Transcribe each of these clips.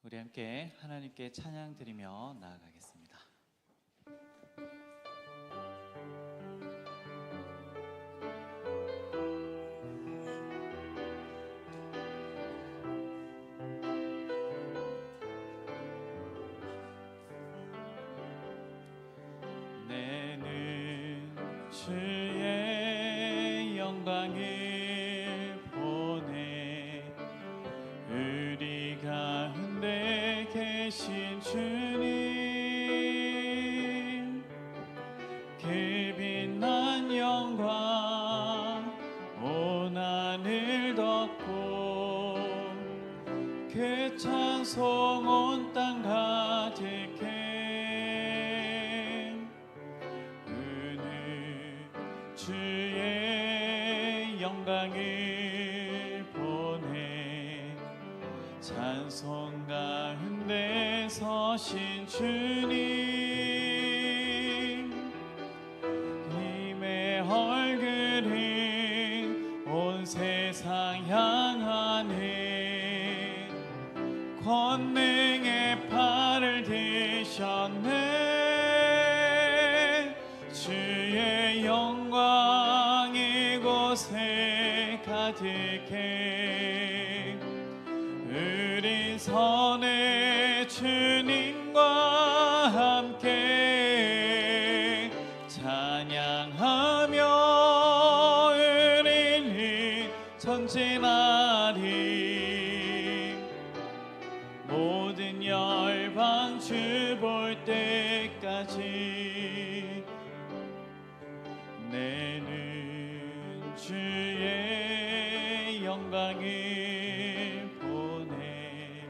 우리 함께 하나님께 찬양 드리며 나아가겠습니다. 내는 주의 영광을 보내 우리 가운데 계신 주님 그 빛난 영광 온 하늘 덮고 그 찬송 온 땅 가득해 주의 영광을 보내 찬송 가운데 서신 주님 님의 얼굴은 온 세상 향하네 권능의 팔을 드셨네 주의 영광 이곳에 가득해 우린 선의 주님과 함께 찬양하며 우리는 전진하리 모든 열방 주 볼 때까지 내는 주의 영광을 보내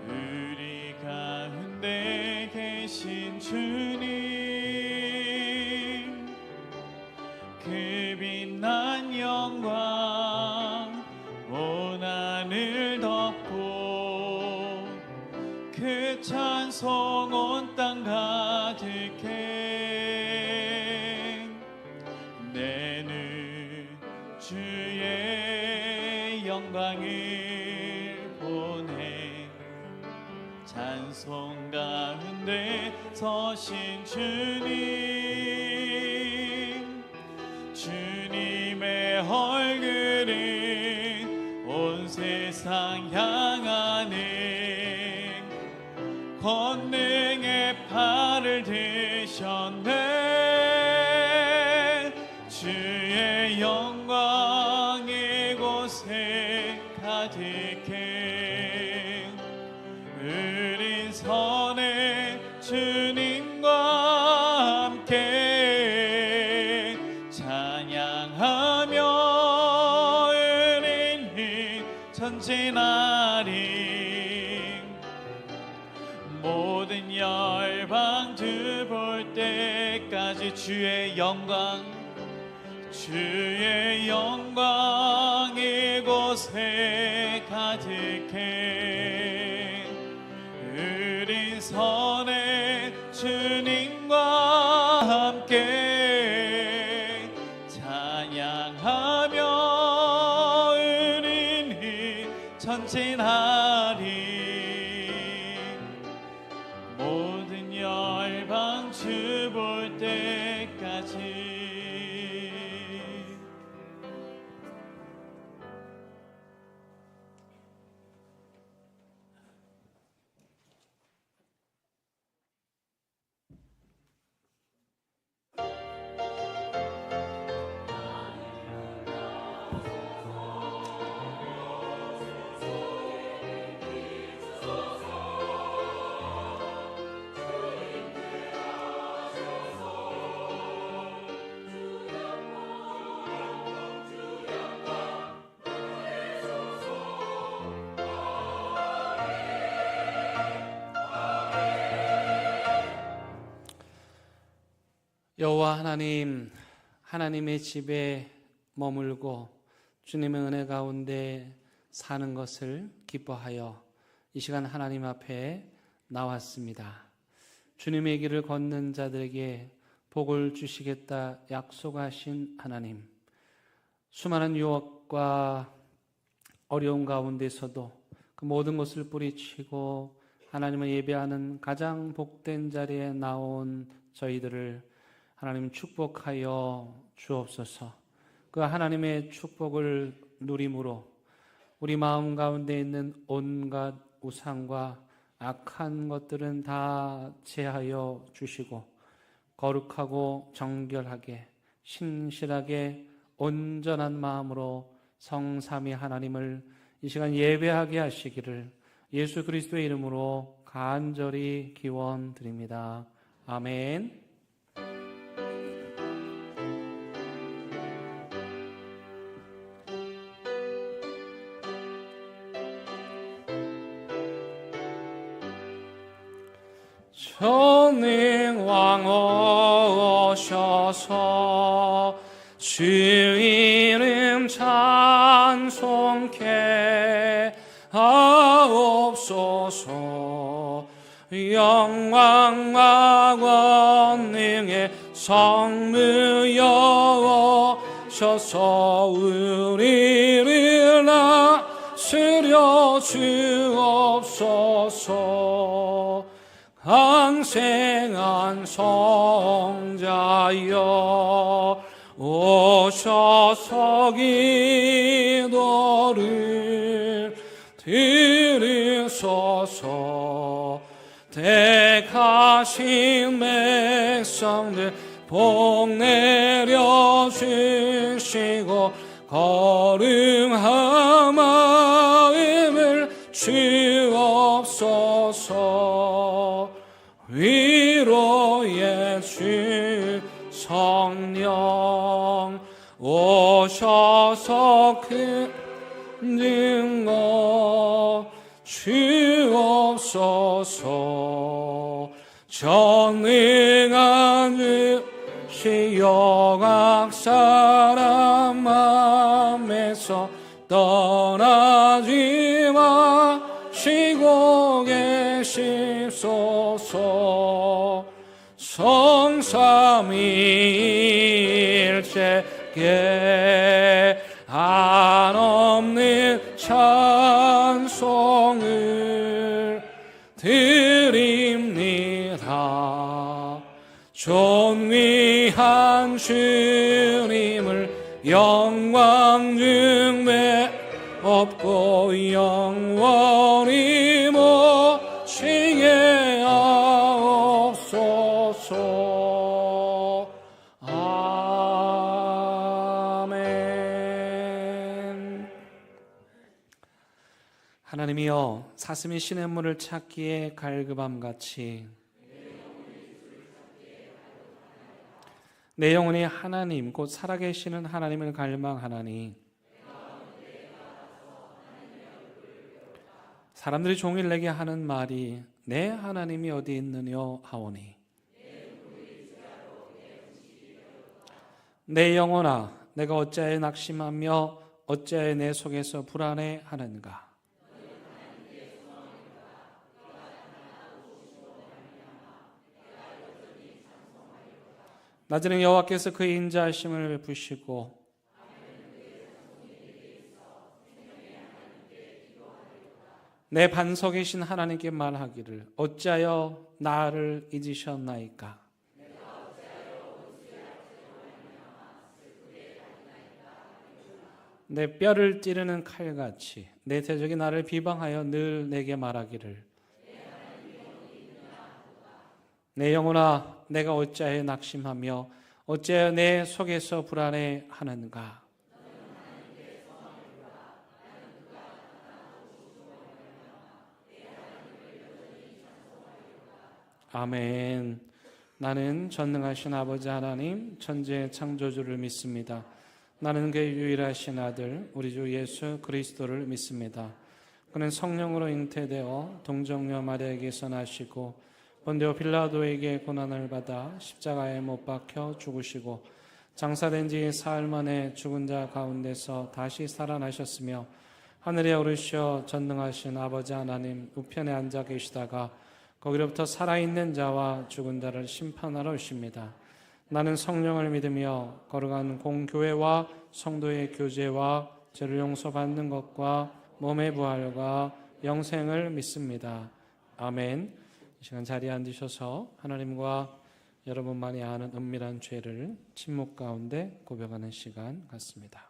우리 가운데 계신 주님 그 빛난 영광 온 하늘 덮고 그 찬송 온 땅 가득해 내는 주의 영광을 보내 찬송 가운데 서신 주님 주님의 얼굴은 온 세상 향하네 권능의 팔을 드셨네 주의 영광 이곳에 가득해 우린 선의 주님과 함께 찬양하며 우리는 전진하리 모든 열방 두 볼 때까지 주의 영광 이곳에 가득해 우린 선의 주님과 함께 찬양하며 우리는 전진하리 모든 열방 주 볼 때까지 여호와 하나님, 하나님의 집에 머물고 주님의 은혜 가운데 사는 것을 기뻐하여 이 시간 하나님 앞에 나왔습니다. 주님의 길을 걷는 자들에게 복을 주시겠다 약속하신 하나님, 수많은 유혹과 어려운 가운데서도 그 모든 것을 뿌리치고 하나님을 예배하는 가장 복된 자리에 나온 저희들을 하나님 축복하여 주옵소서. 그 하나님의 축복을 누림으로 우리 마음 가운데 있는 온갖 우상과 악한 것들은 다 제하여 주시고 거룩하고 정결하게 신실하게 온전한 마음으로 성삼위 하나님을 이 시간 예배하게 하시기를 예수 그리스도의 이름으로 간절히 기원드립니다. 아멘. 전능왕 오셔서 주 이름 찬송케 하옵소서. 영광과 권능의 성부여 오셔서 우리를 다스려 주옵소서. 강생한 성자여 오셔서 기도를 들으소서. 택하신 백성들 복 내려 주시고 거룩한 마음을 주옵소서. 위로의 주 성령 오셔서 그 능력 주옵소서. 전능한 주시 영악사람 맘에서 떠나지 마시고 계시소서. 성삼위일체께 한없는 찬송을 드립니다. 존귀한 주님을 영광 중에 없고 영원히 모시게 하옵소서. 아멘. 하나님이여, 사슴이 시냇물을 찾기에 갈급함같이 내 영혼이 하나님 곧 살아계시는 하나님을 갈망하나니 사람들이 종일 내게 하는 말이 내 하나님이 어디 있느냐 하오니 내 영혼아 내가 어찌하여 낙심하며 어찌하여 내 속에서 불안해하는가. 낮에는 여호와께서 그의 인자하심을 베푸시고 내 반석이신 하나님께 말하기를 어찌하여 나를 잊으셨나이까. 내 뼈를 찌르는 칼같이 내 대적이 나를 비방하여 늘 내게 말하기를 내 영혼아 내가 어찌하여 낙심하며 어찌하여 내 속에서 불안해하는가. 아멘. 나는 전능하신 아버지 하나님 천지의 창조주를 믿습니다. 나는 그의 유일하신 아들 우리 주 예수 그리스도를 믿습니다. 그는 성령으로 잉태되어 동정녀 마리아에게서 나시고 본디오 빌라도에게 고난을 받아 십자가에 못 박혀 죽으시고 장사된 지 사흘 만에 죽은 자 가운데서 다시 살아나셨으며 하늘에 오르시어 전능하신 아버지 하나님 우편에 앉아 계시다가 거기로부터 살아있는 자와 죽은 자를 심판하러 오십니다. 나는 성령을 믿으며 거룩한 공교회와 성도의 교제와 죄를 용서받는 것과 몸의 부활과 영생을 믿습니다. 아멘. 이 시간 자리에 앉으셔서 하나님과 여러분만이 아는 은밀한 죄를 침묵 가운데 고백하는 시간 갖습니다.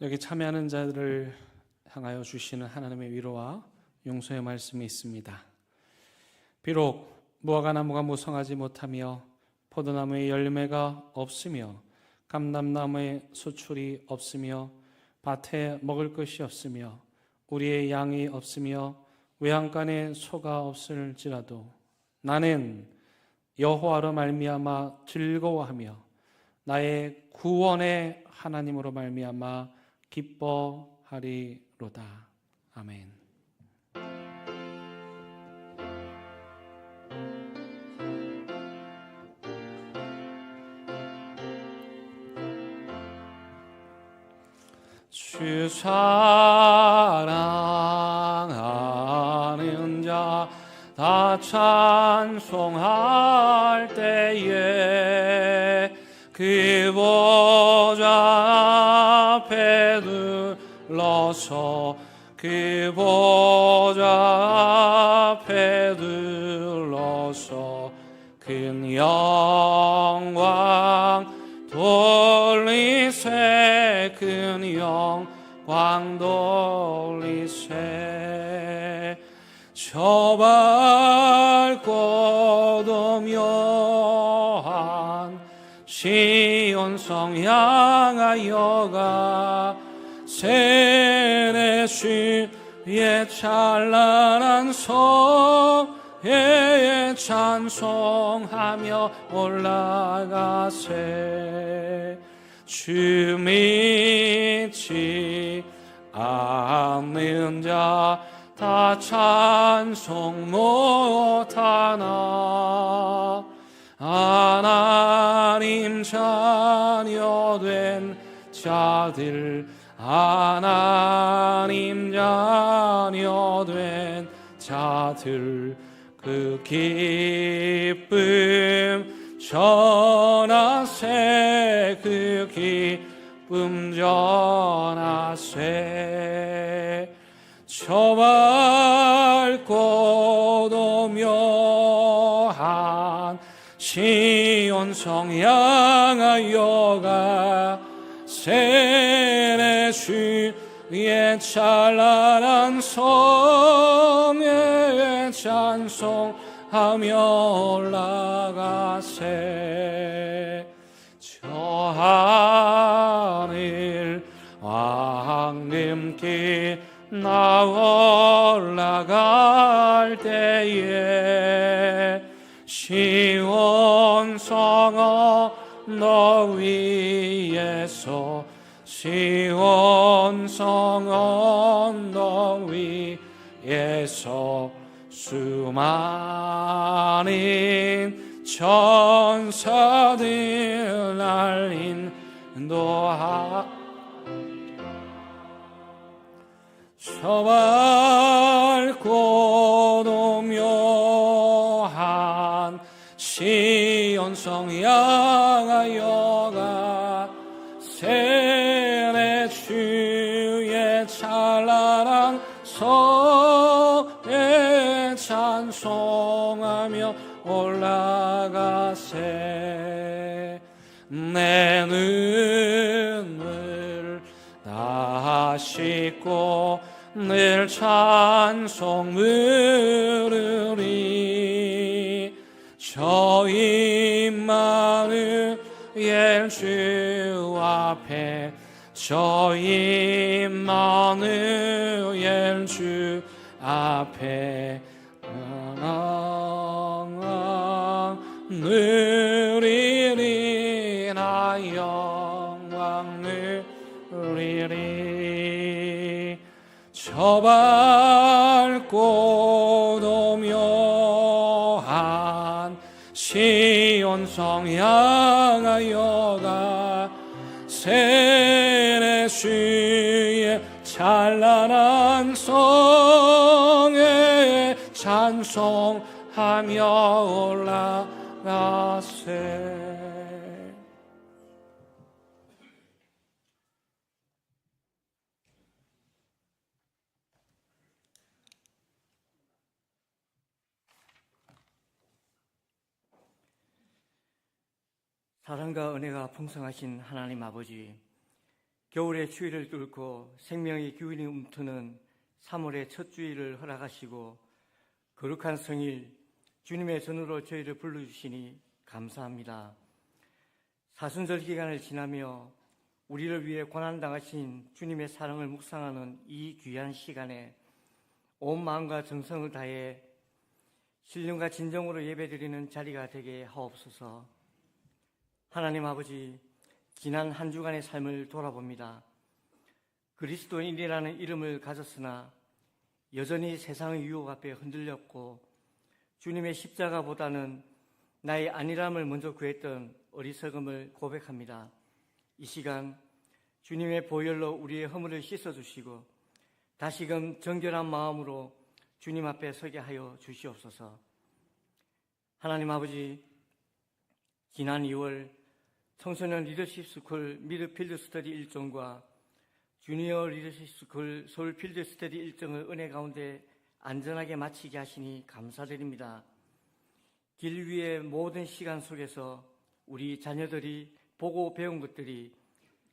여기 참여하는 자들을 향하여 주시는 하나님의 위로와 용서의 말씀이 있습니다. 비록 무화과나무가 무성하지 못하며 포도나무에 열매가 없으며 감람나무에 수출이 없으며 밭에 먹을 것이 없으며 우리의 양이 없으며 외양간에 소가 없을지라도 나는 여호와로 말미암아 즐거워하며 나의 구원의 하나님으로 말미암아 기뻐하리로다. 아멘. 주 사랑하는 자 다 찬송할 때에 그 보좌 앞에 들러서 그 보좌 앞에 들러서 큰 영광 돌리세 큰 영광 돌리세 저 밝고 도묘한 시온성 향하여가 세례 주의 찬란한 성회에 찬송하며 올라가세 주 믿지 않는 자 다 찬송 못하나 하나님 자녀 된 자들 하나님 자녀 된 자들 그 기쁨 전하세 그 기쁨 전하세 저 밝고 도묘한 시온성 향하여가 세례 주의 찬란한 성에 찬송하며 올라가세 저 하늘 왕님께 나 올라갈 때에 시온성 언덕 위에서 시온성 언덕 위에서 수많은 천사들 날 인도하 저 밝고 도묘한 시온성 향하여가 세례 주의 찬란한 성에 찬송하며 올라가세 내 눈을 다 씻고 늘 찬송 부르리 저 임마누엘 주 앞에 저 임마누엘 주 앞에 누리리 나 영광 누리리 저 밝고 도묘한 시온성 향하여 가 세례주의 찬란한 성에 찬송하며 올라가세. 사랑과 은혜가 풍성하신 하나님 아버지, 겨울의 추위를 뚫고 생명의 기운이 움트는 3월의 첫 주일을 허락하시고 거룩한 성일 주님의 전으로 저희를 불러주시니 감사합니다. 사순절 기간을 지나며 우리를 위해 고난당하신 주님의 사랑을 묵상하는 이 귀한 시간에 온 마음과 정성을 다해 신령과 진정으로 예배드리는 자리가 되게 하옵소서. 하나님 아버지, 지난 한 주간의 삶을 돌아봅니다. 그리스도인이라는 이름을 가졌으나 여전히 세상의 유혹 앞에 흔들렸고 주님의 십자가보다는 나의 안일함을 먼저 구했던 어리석음을 고백합니다. 이 시간 주님의 보혈로 우리의 허물을 씻어주시고 다시금 정결한 마음으로 주님 앞에 서게 하여 주시옵소서. 하나님 아버지, 지난 2월 청소년 리더십 스쿨 미드필드 스터디 일정과 주니어 리더십 스쿨 서울 필드 스터디 일정을 은혜 가운데 안전하게 마치게 하시니 감사드립니다. 길 위의 모든 시간 속에서 우리 자녀들이 보고 배운 것들이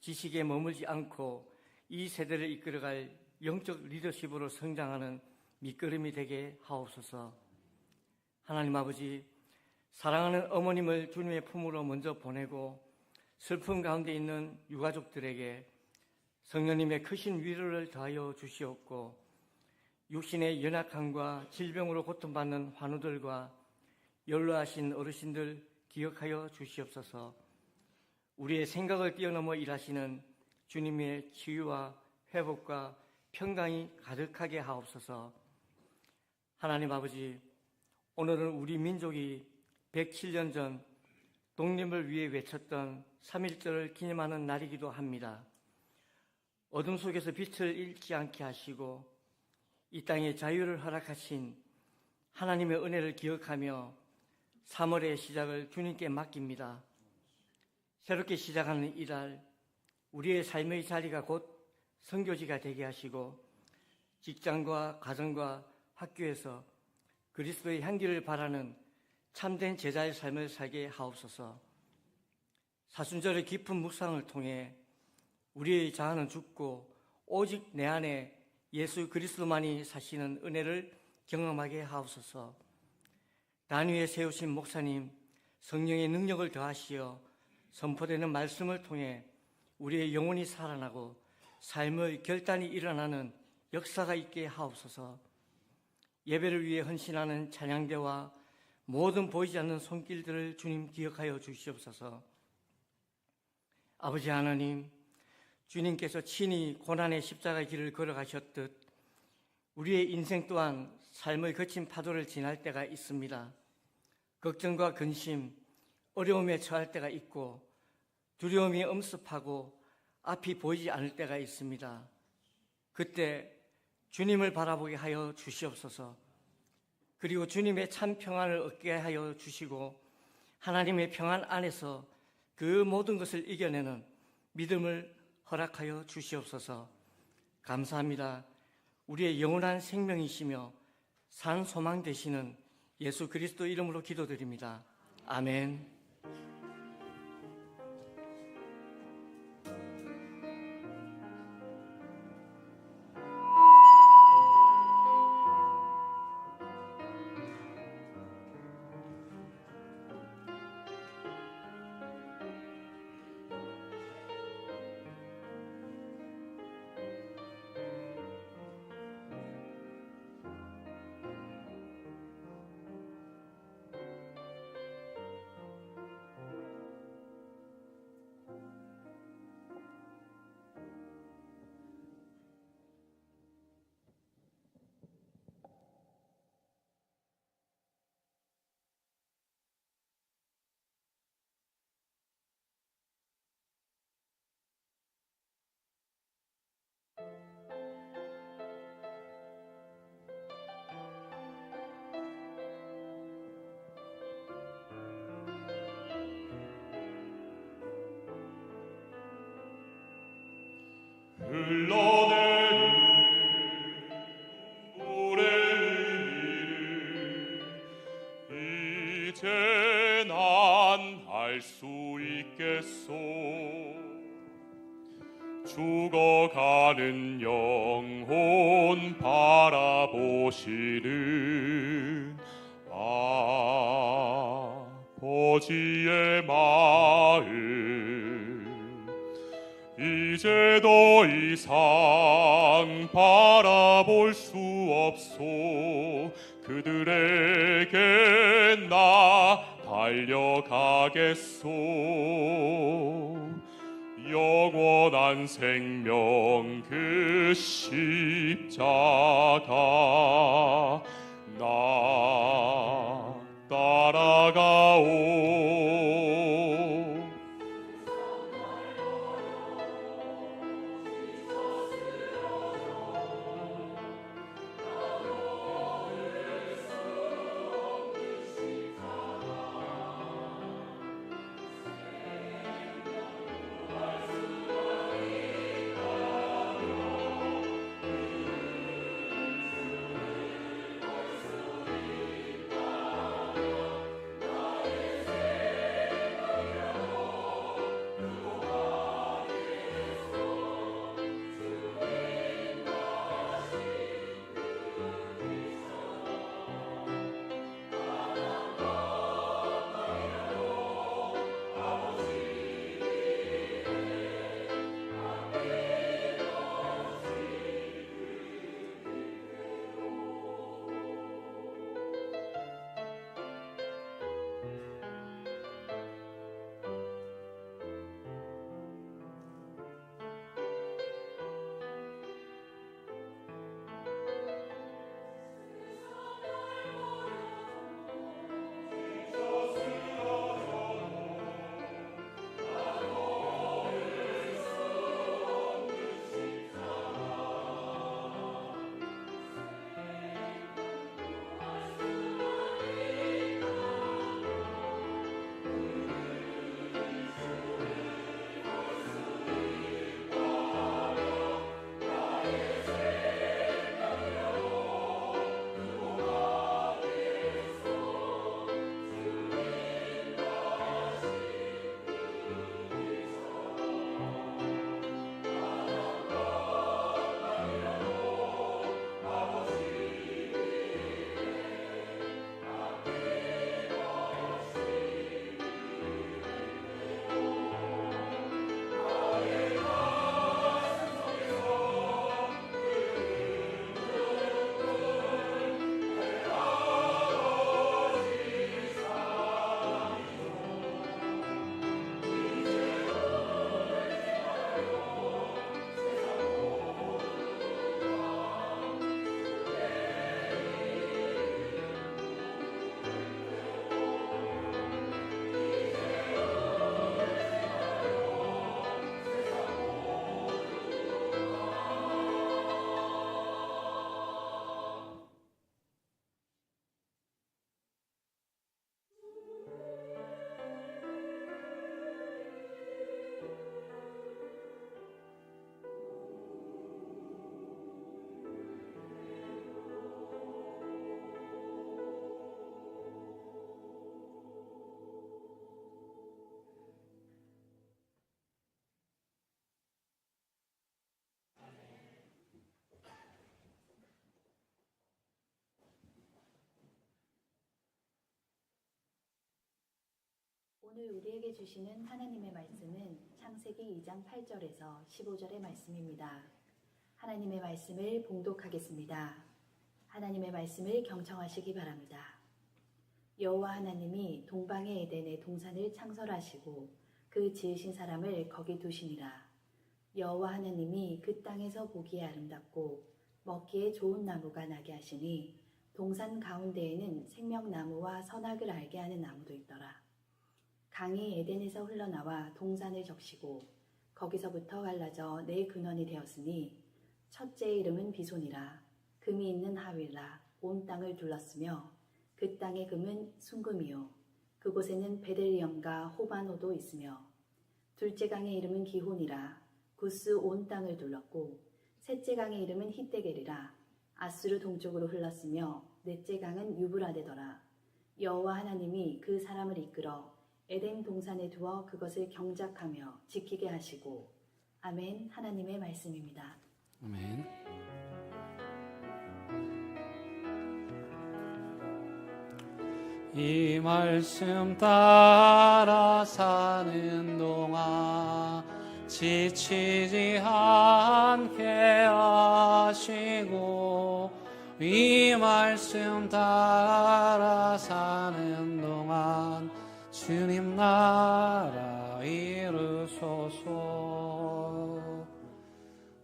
지식에 머물지 않고 이 세대를 이끌어갈 영적 리더십으로 성장하는 밑거름이 되게 하옵소서. 하나님 아버지, 사랑하는 어머님을 주님의 품으로 먼저 보내고 슬픔 가운데 있는 유가족들에게 성령님의 크신 위로를 더하여 주시옵고 육신의 연약함과 질병으로 고통받는 환우들과 연로하신 어르신들 기억하여 주시옵소서. 우리의 생각을 뛰어넘어 일하시는 주님의 치유와 회복과 평강이 가득하게 하옵소서. 하나님 아버지, 오늘은 우리 민족이 107년 전 독립을 위해 외쳤던 3.1절을 기념하는 날이기도 합니다. 어둠 속에서 빛을 잃지 않게 하시고 이 땅에 자유를 허락하신 하나님의 은혜를 기억하며 3월의 시작을 주님께 맡깁니다. 새롭게 시작하는 이달, 우리의 삶의 자리가 곧 선교지가 되게 하시고 직장과 가정과 학교에서 그리스도의 향기를 바라는 참된 제자의 삶을 살게 하옵소서. 사순절의 깊은 묵상을 통해 우리의 자아는 죽고 오직 내 안에 예수 그리스도만이 사시는 은혜를 경험하게 하옵소서. 단위에 세우신 목사님, 성령의 능력을 더하시어 선포되는 말씀을 통해 우리의 영혼이 살아나고 삶의 결단이 일어나는 역사가 있게 하옵소서. 예배를 위해 헌신하는 찬양대와 모든 보이지 않는 손길들을 주님 기억하여 주시옵소서. 아버지 하나님, 주님께서 친히 고난의 십자가의 길을 걸어가셨듯 우리의 인생 또한 삶의 거친 파도를 지날 때가 있습니다. 걱정과 근심, 어려움에 처할 때가 있고 두려움이 엄습하고 앞이 보이지 않을 때가 있습니다. 그때 주님을 바라보게 하여 주시옵소서. 그리고 주님의 참 평안을 얻게 하여 주시고 하나님의 평안 안에서 그 모든 것을 이겨내는 믿음을 허락하여 주시옵소서. 감사합니다. 우리의 영원한 생명이시며 산 소망 되시는 예수 그리스도 이름으로 기도드립니다. 아멘. 이제 난 알 수 있겠소. 죽어가는 영혼 바라보시는 아버지의 마음, 이제 더 이상 바라볼 수 없소. 그들에게 나 달려가겠소. 영원한 생명 그 십자가 나 따라가오. 오늘 우리에게 주시는 하나님의 말씀은 창세기 2장 8절에서 15절의 말씀입니다. 하나님의 말씀을 봉독하겠습니다. 하나님의 말씀을 경청하시기 바랍니다. 여호와 하나님이 동방의 에덴에 동산을 창설하시고 그 지으신 사람을 거기 두시니라. 여호와 하나님이 그 땅에서 보기에 아름답고 먹기에 좋은 나무가 나게 하시니 동산 가운데에는 생명나무와 선악을 알게 하는 나무도 있더라. 강이 에덴에서 흘러나와 동산을 적시고 거기서부터 갈라져 네 근원이 되었으니 첫째의 이름은 비손이라. 금이 있는 하윌라 온 땅을 둘렀으며 그 땅의 금은 순금이요 그곳에는 베델리엄과 호바노도 있으며 둘째 강의 이름은 기혼이라. 구스 온 땅을 둘렀고 셋째 강의 이름은 히데겔이라. 아수르 동쪽으로 흘렀으며 넷째 강은 유브라데더라. 여호와 하나님이 그 사람을 이끌어 에덴 동산에 두어 그것을 경작하며 지키게 하시고. 아멘. 하나님의 말씀입니다. 아멘. 이 말씀 따라 사는 동안 지치지 않게 하시고, 이 말씀 따라 사는 동안 주님 나라 이루소서.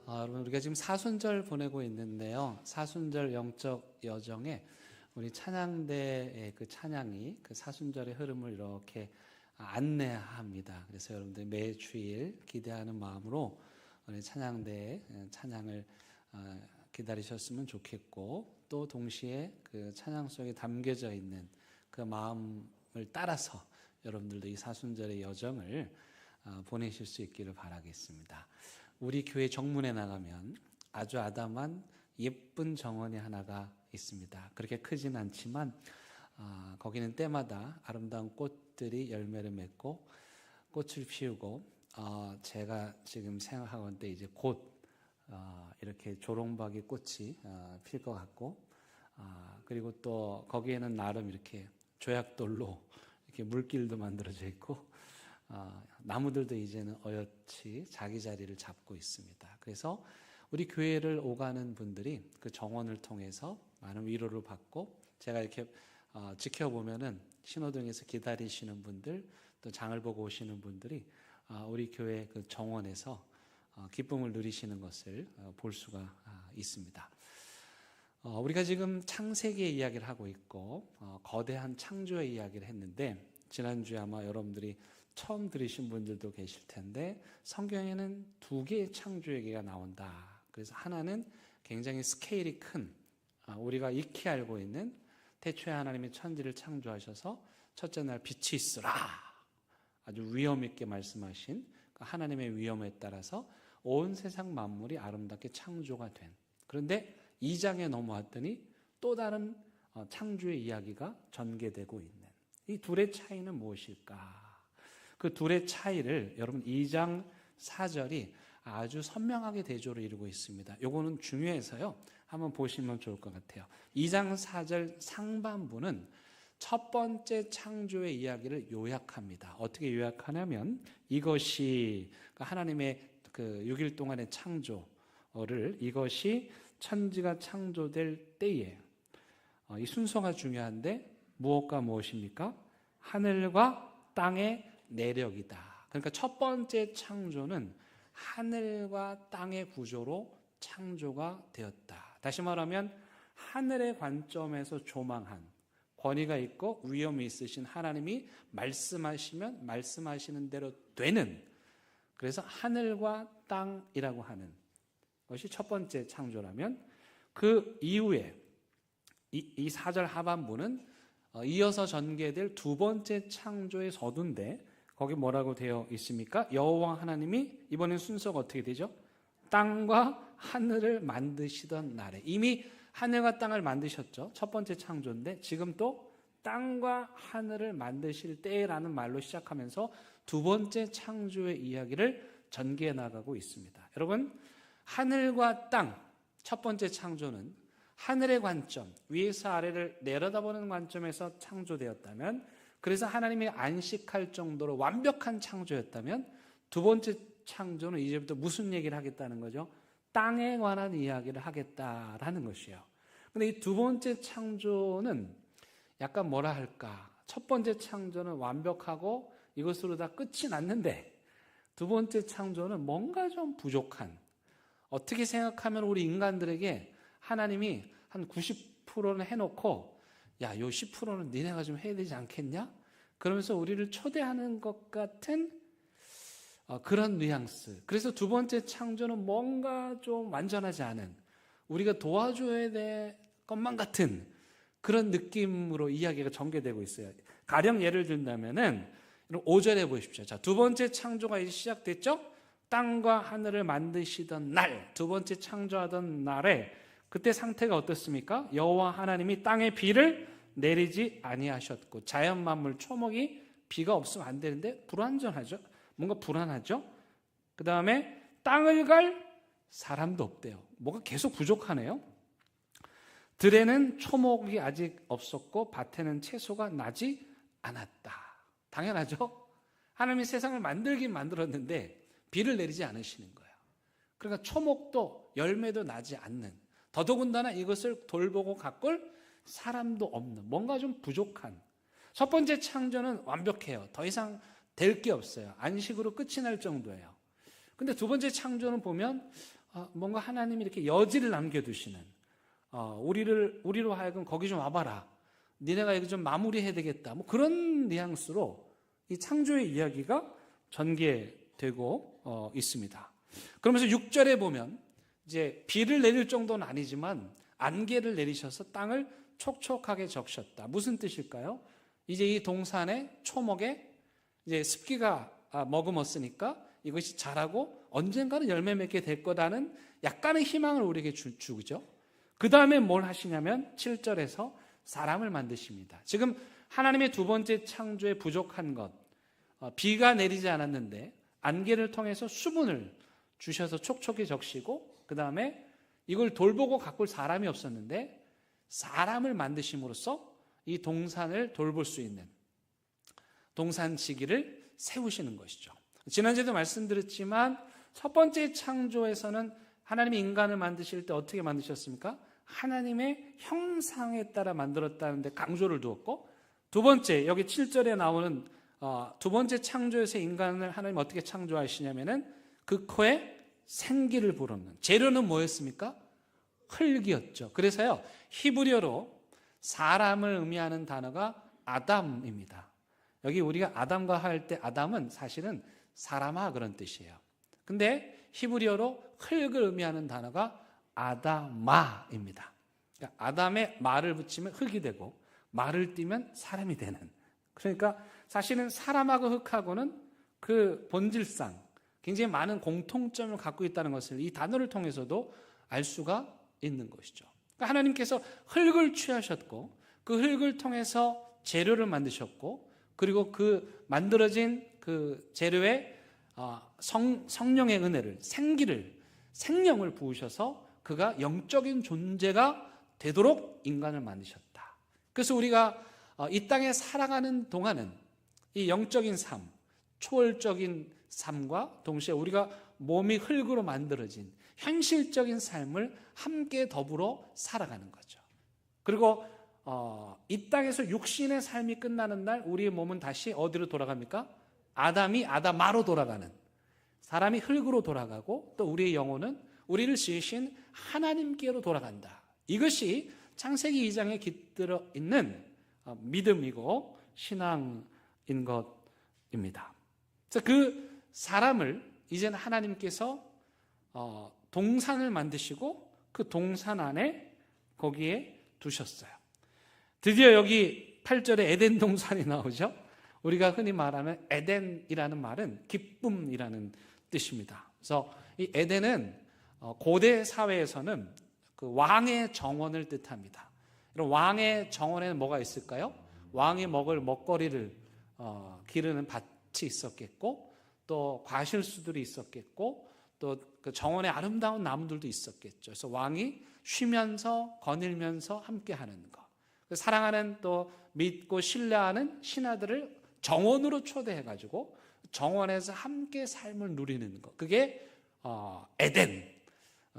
여러분, 우리가 지금 사순절 보내고 있는데요, 사순절 영적 여정에 우리 찬양대의 그 찬양이 그 사순절의 흐름을 이렇게 안내합니다. 그래서 여러분들 매 주일 기대하는 마음으로 우리 찬양대의 찬양을 기다리셨으면 좋겠고, 또 동시에 그 찬양 속에 담겨져 있는 그 마음을 따라서 여러분들도 이 사순절의 여정을 보내실 수 있기를 바라겠습니다. 우리 교회 정문에 나가면 아주 아담한 예쁜 정원이 하나가 있습니다. 그렇게 크진 않지만 거기는 때마다 아름다운 꽃들이 열매를 맺고 꽃을 피우고, 제가 지금 생각하건대 이제 곧 이렇게 조롱박이 꽃이 필 것 같고, 그리고 또 거기에는 나름 이렇게 조약돌로 이렇게 물길도 만들어져 있고, 나무들도 이제는 어엿이 자기 자리를 잡고 있습니다. 그래서 우리 교회를 오가는 분들이 그 정원을 통해서 많은 위로를 받고, 제가 이렇게 지켜보면은 신호등에서 기다리시는 분들, 또 장을 보고 오시는 분들이 우리 교회 그 정원에서 기쁨을 누리시는 것을 볼 수가 있습니다. 우리가 지금 창세기의 이야기를 하고 있고, 거대한 창조의 이야기를 했는데, 지난주에 아마 여러분들이 처음 들으신 분들도 계실 텐데, 성경에는 두 개의 창조 얘기가 나온다. 그래서 하나는 굉장히 스케일이 큰, 우리가 익히 알고 있는 태초에 하나님이 천지를 창조하셔서 첫째 날 빛이 있으라, 아주 위엄 있게 말씀하신 하나님의 위엄에 따라서 온 세상 만물이 아름답게 창조가 된, 그런데 2장에 넘어왔더니 또 다른 창조의 이야기가 전개되고 있는, 이 둘의 차이는 무엇일까? 그 둘의 차이를 여러분 2장 4절이 아주 선명하게 대조를 이루고 있습니다. 요거는 중요해서요, 한번 보시면 좋을 것 같아요. 2장 4절 상반부는 첫 번째 창조의 이야기를 요약합니다. 어떻게 요약하냐면, 이것이 하나님의 그 6일 동안의 창조를, 이것이 천지가 창조될 때에, 이 순서가 중요한데 무엇과 무엇입니까? 하늘과 땅의 내력이다. 그러니까 첫 번째 창조는 하늘과 땅의 구조로 창조가 되었다. 다시 말하면 하늘의 관점에서 조망한, 권위가 있고 위엄이 있으신 하나님이 말씀하시면 말씀하시는 대로 되는, 그래서 하늘과 땅이라고 하는 것이 첫 번째 창조라면, 그 이후에 이 4절 하반부는 이어서 전개될 두 번째 창조의 서두인데, 거기 뭐라고 되어 있습니까? 여호와 하나님이, 이번엔 순서가 어떻게 되죠? 땅과 하늘을 만드시던 날에, 이미 하늘과 땅을 만드셨죠. 첫 번째 창조인데 지금 또 땅과 하늘을 만드실 때라는 말로 시작하면서 두 번째 창조의 이야기를 전개해 나가고 있습니다. 여러분, 하늘과 땅, 첫 번째 창조는 하늘의 관점, 위에서 아래를 내려다보는 관점에서 창조되었다면, 그래서 하나님이 안식할 정도로 완벽한 창조였다면, 두 번째 창조는 이제부터 무슨 얘기를 하겠다는 거죠? 땅에 관한 이야기를 하겠다라는 것이에요. 근데 이 두 번째 창조는 약간 뭐라 할까? 첫 번째 창조는 완벽하고 이것으로 다 끝이 났는데, 두 번째 창조는 뭔가 좀 부족한, 어떻게 생각하면 우리 인간들에게 하나님이 한 90%는 해놓고, 야, 요 10%는 니네가 좀 해야 되지 않겠냐? 그러면서 우리를 초대하는 것 같은 그런 뉘앙스. 그래서 두 번째 창조는 뭔가 좀 완전하지 않은, 우리가 도와줘야 될 것만 같은 그런 느낌으로 이야기가 전개되고 있어요. 가령 예를 든다면은 5절에 보십시오. 자, 두 번째 창조가 이제 시작됐죠? 땅과 하늘을 만드시던 날, 두 번째 창조하던 날에 그때 상태가 어떻습니까? 여호와 하나님이 땅에 비를 내리지 아니하셨고, 자연 만물 초목이 비가 없으면 안 되는데 불완전하죠. 뭔가 불안하죠. 그 다음에 땅을 갈 사람도 없대요. 뭐가 계속 부족하네요. 들에는 초목이 아직 없었고 밭에는 채소가 나지 않았다. 당연하죠. 하나님이 세상을 만들긴 만들었는데 비를 내리지 않으시는 거예요. 그러니까 초목도 열매도 나지 않는, 더더군다나 이것을 돌보고 가꿀 사람도 없는, 뭔가 좀 부족한. 첫 번째 창조는 완벽해요. 더 이상 될 게 없어요. 안식으로 끝이 날 정도예요. 근데 두 번째 창조는 보면 뭔가 하나님이 이렇게 여지를 남겨두시는, 우리로 하여금 거기 좀 와봐라, 니네가 이거 좀 마무리해야 되겠다, 뭐 그런 뉘앙스로 이 창조의 이야기가 전개되고 있습니다. 그러면서 6절에 보면 이제 비를 내릴 정도는 아니지만 안개를 내리셔서 땅을 촉촉하게 적셨다. 무슨 뜻일까요? 이제 이 동산의 초목에 이제 습기가 머금었으니까 이것이 자라고 언젠가는 열매 맺게 될 거라는 약간의 희망을 우리에게 주죠. 그 다음에 뭘 하시냐면 7절에서 사람을 만드십니다. 지금 하나님의 두 번째 창조에 부족한 것, 비가 내리지 않았는데 안개를 통해서 수분을 주셔서 촉촉히 적시고, 그 다음에 이걸 돌보고 가꿀 사람이 없었는데 사람을 만드심으로써 이 동산을 돌볼 수 있는 동산지기를 세우시는 것이죠. 지난주에도 말씀드렸지만 첫 번째 창조에서는 하나님이 인간을 만드실 때 어떻게 만드셨습니까? 하나님의 형상에 따라 만들었다는 데 강조를 두었고, 두 번째 여기 7절에 나오는 두 번째 창조에서 인간을 하나님 어떻게 창조하시냐면은 그 코에 생기를 불어넣는, 재료는 뭐였습니까? 흙이었죠. 그래서요, 히브리어로 사람을 의미하는 단어가 아담입니다. 여기 우리가 아담과 할 때 아담은 사실은 사람아 그런 뜻이에요. 근데 히브리어로 흙을 의미하는 단어가 아다마입니다. 그러니까 아담에 마를 붙이면 흙이 되고 마를 띄면 사람이 되는, 그러니까 사실은 사람하고 흙하고는 그 본질상 굉장히 많은 공통점을 갖고 있다는 것을 이 단어를 통해서도 알 수가 있는 것이죠. 그러니까 하나님께서 흙을 취하셨고 그 흙을 통해서 재료를 만드셨고, 그리고 그 만들어진 그 재료에 성령의 은혜를, 생명을 부으셔서 그가 영적인 존재가 되도록 인간을 만드셨다. 그래서 우리가 이 땅에 살아가는 동안은 이 영적인 삶, 초월적인 삶과 동시에 우리가 몸이 흙으로 만들어진 현실적인 삶을 함께 더불어 살아가는 거죠. 그리고 이 땅에서 육신의 삶이 끝나는 날 우리의 몸은 다시 어디로 돌아갑니까? 아담이 아다마로 돌아가는, 사람이 흙으로 돌아가고 또 우리의 영혼은 우리를 지으신 하나님께로 돌아간다. 이것이 창세기 2장에 깃들어 있는 믿음이고 신앙인 것입니다. 그래서 그 사람을 이제는 하나님께서 동산을 만드시고 그 동산 안에 거기에 두셨어요. 드디어 여기 8절에 에덴 동산이 나오죠. 우리가 흔히 말하는 에덴이라는 말은 기쁨이라는 뜻입니다. 그래서 이 에덴은 고대 사회에서는 그 왕의 정원을 뜻합니다. 이런 왕의 정원에는 뭐가 있을까요? 왕이 먹을 먹거리를 기르는 밭이 있었겠고, 또 과실수들이 있었겠고, 또 그 정원에 아름다운 나무들도 있었겠죠. 그래서 왕이 쉬면서 거닐면서 함께하는 것, 사랑하는 또 믿고 신뢰하는 신하들을 정원으로 초대해가지고 정원에서 함께 삶을 누리는 것, 그게 에덴,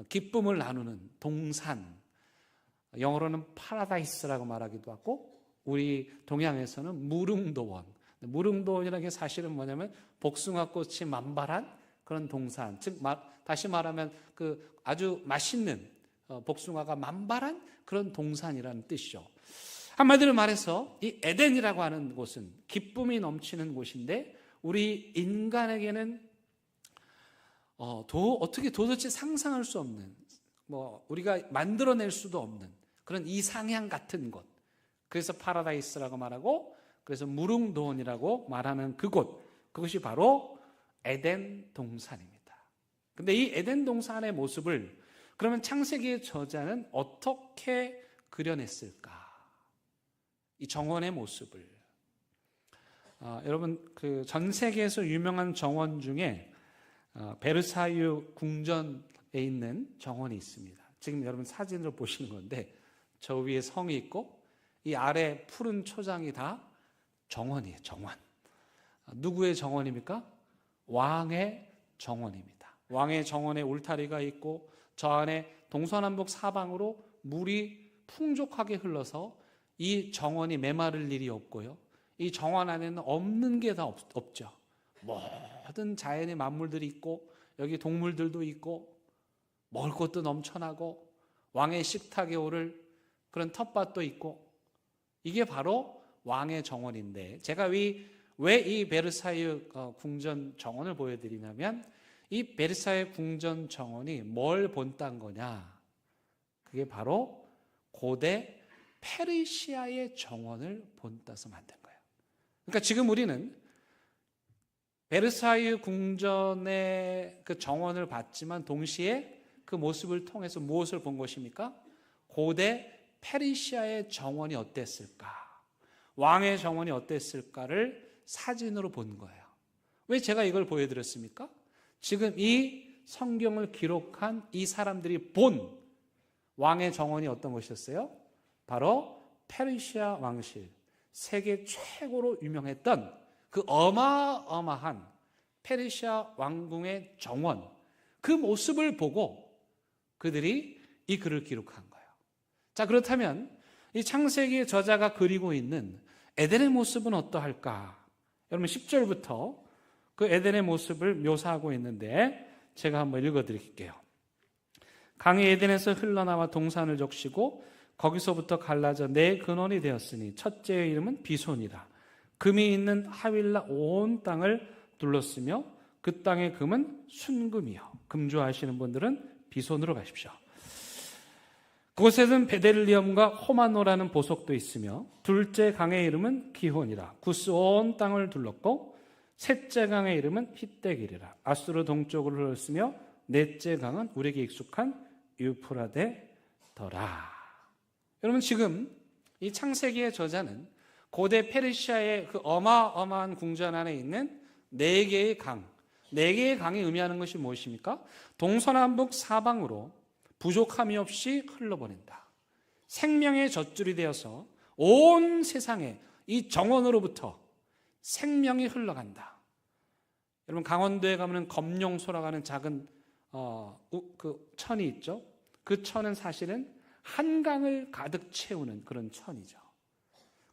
기쁨을 나누는 동산, 영어로는 파라다이스라고 말하기도 하고 우리 동양에서는 무릉도원. 무릉도원이라는 게 사실은 뭐냐면 복숭아꽃이 만발한 그런 동산, 즉 다시 말하면 그 아주 맛있는 복숭아가 만발한 그런 동산이라는 뜻이죠. 한마디로 말해서 이 에덴이라고 하는 곳은 기쁨이 넘치는 곳인데 우리 인간에게는 어떻게 도대체 상상할 수 없는, 우리가 만들어낼 수도 없는 그런 이상향 같은 곳. 그래서 파라다이스라고 말하고, 그래서 무릉도원이라고 말하는 그곳, 그것이 바로 에덴 동산입니다. 근데 이 에덴 동산의 모습을 그러면 창세기의 저자는 어떻게 그려냈을까? 이 정원의 모습을. 여러분 그 전 세계에서 유명한 정원 중에 베르사유 궁전에 있는 정원이 있습니다. 지금 여러분 사진으로 보시는 건데 저 위에 성이 있고 이 아래 푸른 초장이 다 정원이에요. 정원. 누구의 정원입니까? 왕의 정원입니다. 왕의 정원에 울타리가 있고 저 안에 동서남북 사방으로 물이 풍족하게 흘러서 이 정원이 메마를 일이 없고요. 이 정원 안에는 없는 게 다 없죠. 모든 자연의 만물들이 있고 여기 동물들도 있고 먹을 것도 넘쳐나고 왕의 식탁에 오를 그런 텃밭도 있고 이게 바로 왕의 정원인데 제가 왜 이 베르사유 궁전 정원을 보여드리냐면 이 베르사유 궁전 정원이 뭘 본딴 거냐? 그게 바로 고대 페르시아의 정원을 본따서 만든 거예요. 그러니까 지금 우리는 베르사유 궁전의 그 정원을 봤지만 동시에 그 모습을 통해서 무엇을 본 것입니까? 고대 페르시아의 정원이 어땠을까? 왕의 정원이 어땠을까를 사진으로 본 거예요. 왜 제가 이걸 보여드렸습니까? 지금 이 성경을 기록한 이 사람들이 본 왕의 정원이 어떤 것이었어요? 바로 페르시아 왕실, 세계 최고로 유명했던 그 어마어마한 페르시아 왕궁의 정원, 그 모습을 보고 그들이 이 글을 기록한 거예요. 자, 그렇다면 이 창세기의 저자가 그리고 있는 에덴의 모습은 어떠할까? 여러분 10절부터 그 에덴의 모습을 묘사하고 있는데 제가 한번 읽어드릴게요. 강이 에덴에서 흘러나와 동산을 적시고 거기서부터 갈라져 네 근원이 되었으니 첫째의 이름은 비손이라. 금이 있는 하윌라 온 땅을 둘렀으며 그 땅의 금은 순금이요. 금 좋아하시는 분들은 비손으로 가십시오. 그곳에는 베델리엄과 호마노라는 보석도 있으며 둘째 강의 이름은 기혼이라. 구스 온 땅을 둘렀고 셋째 강의 이름은 히데길이라. 아수르 동쪽으로 흘렀으며 넷째 강은 우리에게 익숙한 유프라데더라. 여러분 지금 이 창세기의 저자는 고대 페르시아의 그 어마어마한 궁전 안에 있는 네 개의 강, 네 개의 강이 의미하는 것이 무엇입니까? 동서남북 사방으로 부족함이 없이 흘러보낸다. 생명의 젖줄이 되어서 온 세상에 이 정원으로부터 생명이 흘러간다. 여러분 강원도에 가면 검룡소라고 하는 작은 그 천이 있죠. 그 천은 사실은 한강을 가득 채우는 그런 천이죠.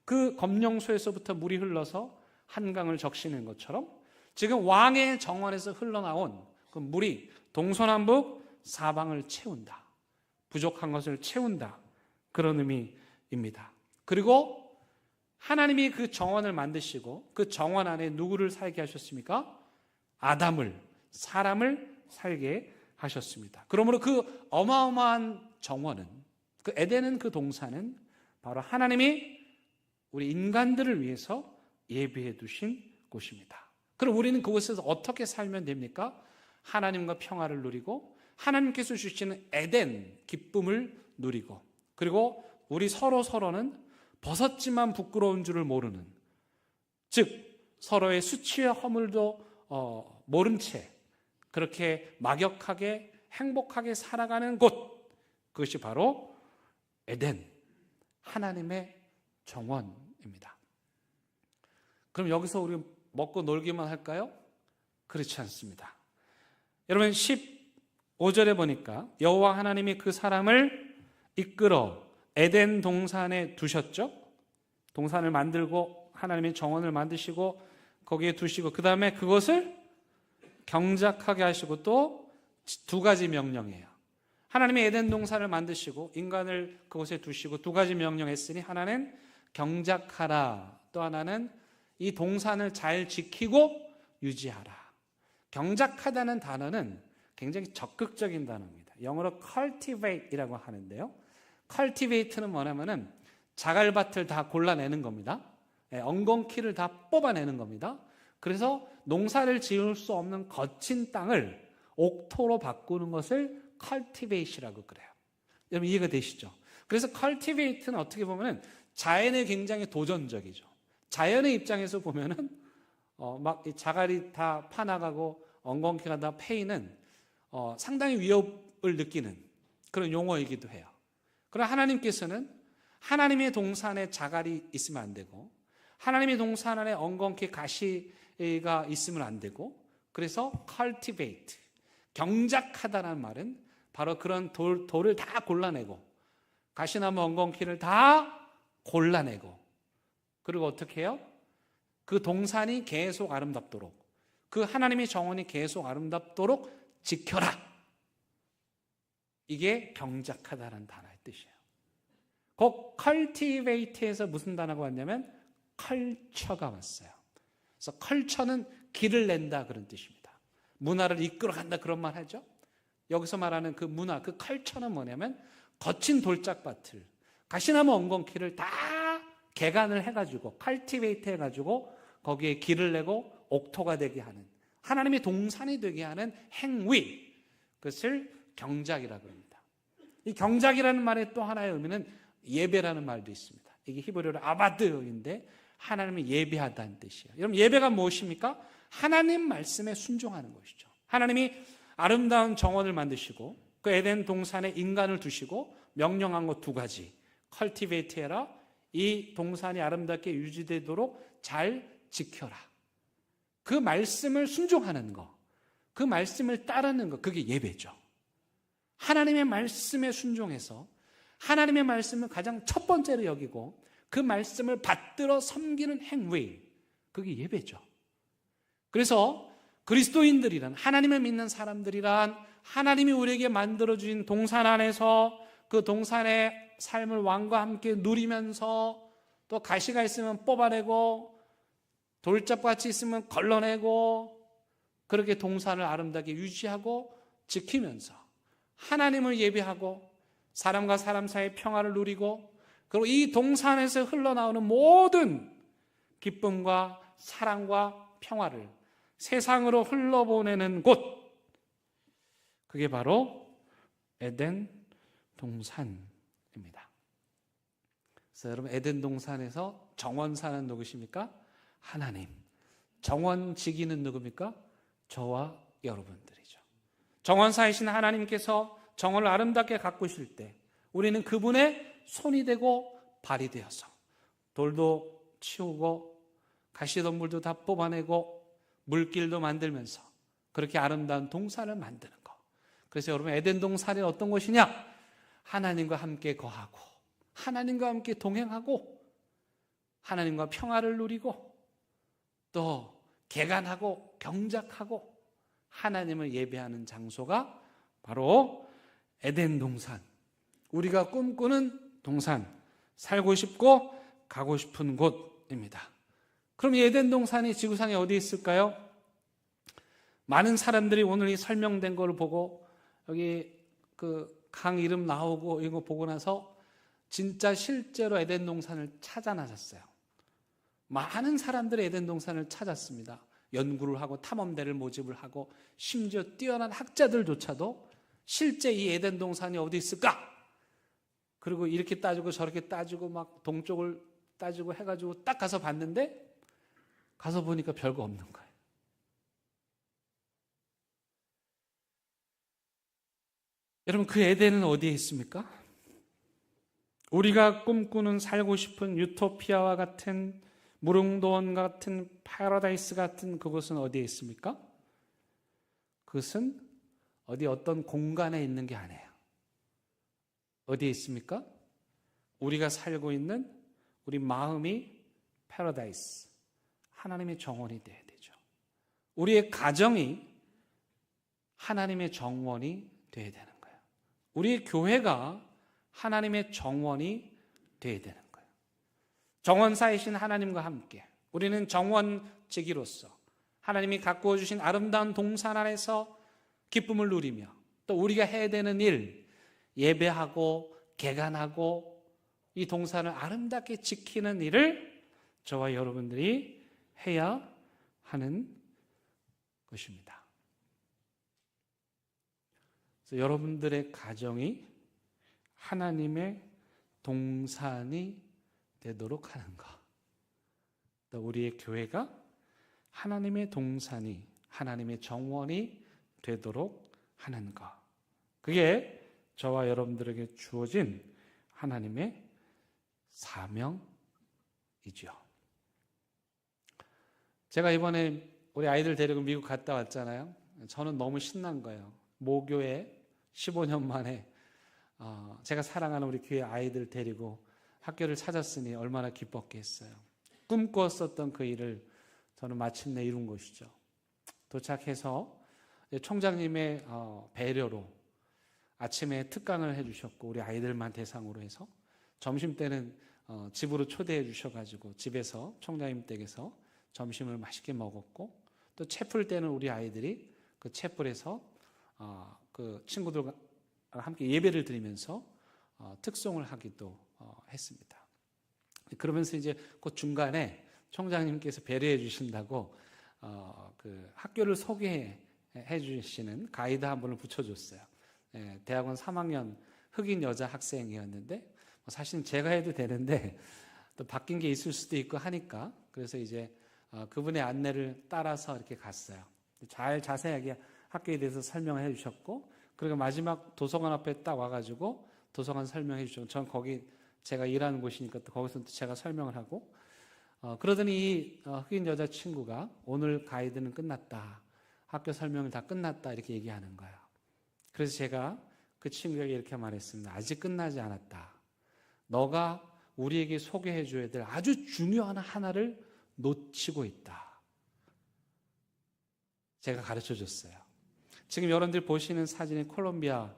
그 검룡소에서부터 물이 흘러서 한강을 적시는 것처럼 지금 왕의 정원에서 흘러나온 그 물이 동서남북 사방을 채운다. 부족한 것을 채운다. 그런 의미입니다. 그리고 하나님이 그 정원을 만드시고 그 정원 안에 누구를 살게 하셨습니까? 아담을, 사람을 살게 하셨습니다. 그러므로 그 어마어마한 정원은, 그 에덴은, 그 동산은 바로 하나님이 우리 인간들을 위해서 예비해 두신 곳입니다. 그럼 우리는 그곳에서 어떻게 살면 됩니까? 하나님과 평화를 누리고 하나님께서 주시는 에덴 기쁨을 누리고 그리고 우리 서로는 벗었지만 부끄러운 줄을 모르는, 즉 서로의 수치와 허물도 모른 채 그렇게 막역하게 행복하게 살아가는 곳, 그것이 바로 에덴, 하나님의 정원입니다. 그럼 여기서 우리 먹고 놀기만 할까요? 그렇지 않습니다. 여러분 15절에 보니까 여호와 하나님이 그 사람을 이끌어 에덴 동산에 두셨죠. 동산을 만들고 하나님의 정원을 만드시고 거기에 두시고 그 다음에 그것을 경작하게 하시고 또 두 가지 명령이에요. 하나님이 에덴 동산을 만드시고 인간을 그곳에 두시고 두 가지 명령했으니 하나는 경작하라, 또 하나는 이 동산을 잘 지키고 유지하라. 경작하다는 단어는 굉장히 적극적인 단어입니다. 영어로 cultivate이라고 하는데요. cultivate는 뭐냐면은 자갈밭을 다 골라내는 겁니다. 엉겅퀴를 다 뽑아내는 겁니다. 그래서 농사를 지을 수 없는 거친 땅을 옥토로 바꾸는 것을 cultivate이라고 그래요. 여러분 이해가 되시죠? 그래서 cultivate는 어떻게 보면 자연에 굉장히 도전적이죠. 자연의 입장에서 보면은 막 이 자갈이 다 파나가고 엉겅퀴가 다 패이는 상당히 위협을 느끼는 그런 용어이기도 해요. 그러나 하나님께서는 하나님의 동산에 자갈이 있으면 안 되고 하나님의 동산 안에 엉겅퀴 가시가 있으면 안 되고 그래서 cultivate, 경작하다라는 말은 바로 그런 돌을 다 골라내고 가시나무 엉겅퀴를 다 골라내고 그리고 어떻게 해요? 그 동산이 계속 아름답도록 그 하나님의 정원이 계속 아름답도록 지켜라. 이게 경작하다라는 단어의 뜻이에요. 그 cultivate에서 무슨 단어가 왔냐면 컬처가 왔어요. 그래서 컬처는 길을 낸다 그런 뜻입니다. 문화를 이끌어간다 그런 말 하죠. 여기서 말하는 그 문화, 그 컬처는 뭐냐면 거친 돌짝밭을 가시나무 엉겅퀴를 다 개간을 해가지고 cultivate 해가지고 거기에 길을 내고 옥토가 되게 하는 하나님의 동산이 되게 하는 행위, 그것을 경작이라고 합니다. 이 경작이라는 말의 또 하나의 의미는 예배라는 말도 있습니다. 이게 히브리어로 아바드인데 하나님을 예배하다는 뜻이에요. 여러분 예배가 무엇입니까? 하나님 말씀에 순종하는 것이죠. 하나님이 아름다운 정원을 만드시고 그 에덴 동산에 인간을 두시고 명령한 것 두 가지. 컬티베이트 해라. 이 동산이 아름답게 유지되도록 잘 지켜라. 그 말씀을 순종하는 것, 그 말씀을 따르는 것, 그게 예배죠. 하나님의 말씀에 순종해서 하나님의 말씀을 가장 첫 번째로 여기고 그 말씀을 받들어 섬기는 행위, 그게 예배죠. 그래서 그리스도인들이란 하나님을 믿는 사람들이란 하나님이 우리에게 만들어주신 동산 안에서 그 동산의 삶을 왕과 함께 누리면서 또 가시가 있으면 뽑아내고 돌짝같이 있으면 걸러내고 그렇게 동산을 아름답게 유지하고 지키면서 하나님을 예배하고 사람과 사람 사이의 평화를 누리고 그리고 이 동산에서 흘러나오는 모든 기쁨과 사랑과 평화를 세상으로 흘러보내는 곳, 그게 바로 에덴 동산입니다. 그래서 여러분 에덴 동산에서 정원사는 누구십니까? 하나님. 정원 지기는 누굽니까? 저와 여러분들이죠. 정원사이신 하나님께서 정원을 아름답게 가꾸실 때 우리는 그분의 손이 되고 발이 되어서 돌도 치우고 가시덤불도 다 뽑아내고 물길도 만들면서 그렇게 아름다운 동산을 만드는 것. 그래서 여러분 에덴 동산이 어떤 곳이냐? 하나님과 함께 거하고 하나님과 함께 동행하고 하나님과 평화를 누리고 또 개간하고 경작하고 하나님을 예배하는 장소가 바로 에덴 동산, 우리가 꿈꾸는 동산, 살고 싶고 가고 싶은 곳입니다. 그럼 이 에덴 동산이 지구상에 어디 있을까요? 많은 사람들이 오늘 이 설명된 걸 보고 여기 그 강 이름 나오고 이거 보고 나서 진짜 실제로 에덴 동산을 찾아 나섰어요. 많은 사람들이 에덴 동산을 찾았습니다. 연구를 하고 탐험대를 모집을 하고 심지어 뛰어난 학자들조차도 실제 이 에덴 동산이 어디 있을까? 그리고 이렇게 따지고 저렇게 따지고 막 동쪽을 따지고 해가지고 딱 가서 봤는데 가서 보니까 별거 없는 거예요. 여러분 그 에덴은 어디에 있습니까? 우리가 꿈꾸는 살고 싶은 유토피아와 같은 무릉도원 같은 파라다이스 같은 그곳은 어디에 있습니까? 그것은 어떤 공간에 있는 게 아니에요. 어디에 있습니까? 우리가 살고 있는 우리 마음이 파라다이스, 하나님의 정원이 되어야 되죠. 우리의 가정이 하나님의 정원이 되어야 되는 거예요. 우리의 교회가 하나님의 정원이 되어야 되는 거예요. 정원사이신 하나님과 함께 우리는 정원지기로서 하나님이 가꾸어 주신 아름다운 동산 안에서 기쁨을 누리며 또 우리가 해야 되는 일, 예배하고 개간하고 이 동산을 아름답게 지키는 일을 저와 여러분들이 해야 하는 것입니다. 그래서 여러분들의 가정이 하나님의 동산이 되도록 하는 것. 또 우리의 교회가 하나님의 동산이, 하나님의 정원이 되도록 하는 것. 그게 저와 여러분들에게 주어진 하나님의 사명이죠. 제가 이번에 우리 아이들 데리고 미국 갔다 왔잖아요. 저는 너무 신난 거예요. 모교에 15년 만에 제가 사랑하는 우리 교회 아이들 데리고 학교를 찾았으니 얼마나 기뻤겠어요. 꿈꾸었었던 그 일을 저는 마침내 이룬 것이죠. 도착해서 총장님의 배려로 아침에 특강을 해주셨고 우리 아이들만 대상으로 해서 점심때는 집으로 초대해 주셔가지고 집에서 총장님 댁에서 점심을 맛있게 먹었고, 또 채플 때는 우리 아이들이 그 채플에서 그 친구들과 함께 예배를 드리면서 특송을 하기도 했습니다. 그러면서 이제 그 중간에 총장님께서 배려해 주신다고 그 학교를 소개해 주시는 가이드 한 분을 붙여줬어요. 대학원 3학년 흑인 여자 학생이었는데 사실 제가 해도 되는데 또 바뀐 게 있을 수도 있고 하니까, 그래서 이제 그분의 안내를 따라서 이렇게 갔어요. 잘 자세하게 학교에 대해서 설명해 주셨고, 그리고 마지막 도서관 앞에 딱 와가지고 도서관 설명해 주셨고, 전 거기 제가 일하는 곳이니까 또 거기서 또 제가 설명을 하고, 그러더니 이 흑인 여자친구가 오늘 가이드는 끝났다, 학교 설명을 다 끝났다 이렇게 얘기하는 거예요. 그래서 제가 그 친구에게 이렇게 말했습니다. 아직 끝나지 않았다. 너가 우리에게 소개해 줘야 될 아주 중요한 하나를 놓치고 있다. 제가 가르쳐 줬어요. 지금 여러분들 보시는 사진이 콜롬비아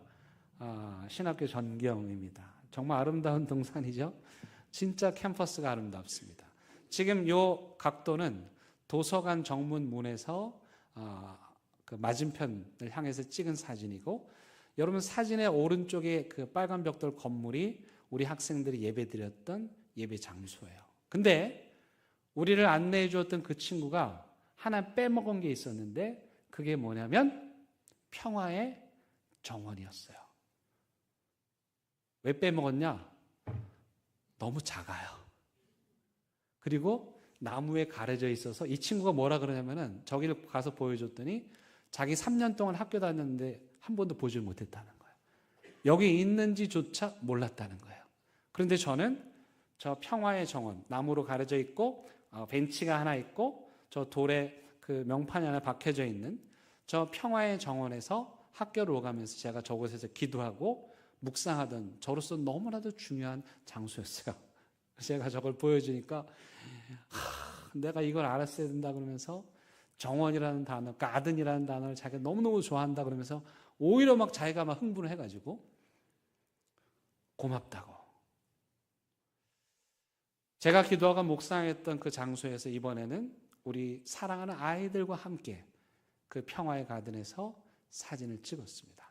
신학교 전경입니다. 정말 아름다운 동산이죠. 진짜 캠퍼스가 아름답습니다. 지금 요 각도는 도서관 정문문에서 그 맞은편을 향해서 찍은 사진이고, 여러분 사진의 오른쪽에 그 빨간 벽돌 건물이 우리 학생들이 예배드렸던 예배 장소예요. 근데 우리를 안내해 주었던 그 친구가 하나 빼먹은 게 있었는데, 그게 뭐냐면 평화의 정원이었어요. 왜 빼먹었냐? 너무 작아요. 그리고 나무에 가려져 있어서 이 친구가 뭐라 그러냐면은, 저기를 가서 보여줬더니 자기 3년 동안 학교 다녔는데 한 번도 보질 못했다는 거예요. 여기 있는지조차 몰랐다는 거예요. 그런데 저는 저 평화의 정원, 나무로 가려져 있고 벤치가 하나 있고 저 돌에 그 명판이 하나 박혀져 있는 저 평화의 정원에서 학교를 오가면서 제가 저곳에서 기도하고 묵상하던, 저로서 너무나도 중요한 장소였어요. 제가 저걸 보여주니까 내가 이걸 알았어야 된다 그러면서 정원이라는 단어, 가든이라는 단어를 자기가 너무너무 좋아한다 그러면서 오히려 막 자기가 막 흥분을 해가지고 고맙다고. 제가 기도하고 묵상했던 그 장소에서 이번에는 우리 사랑하는 아이들과 함께 그 평화의 가든에서 사진을 찍었습니다.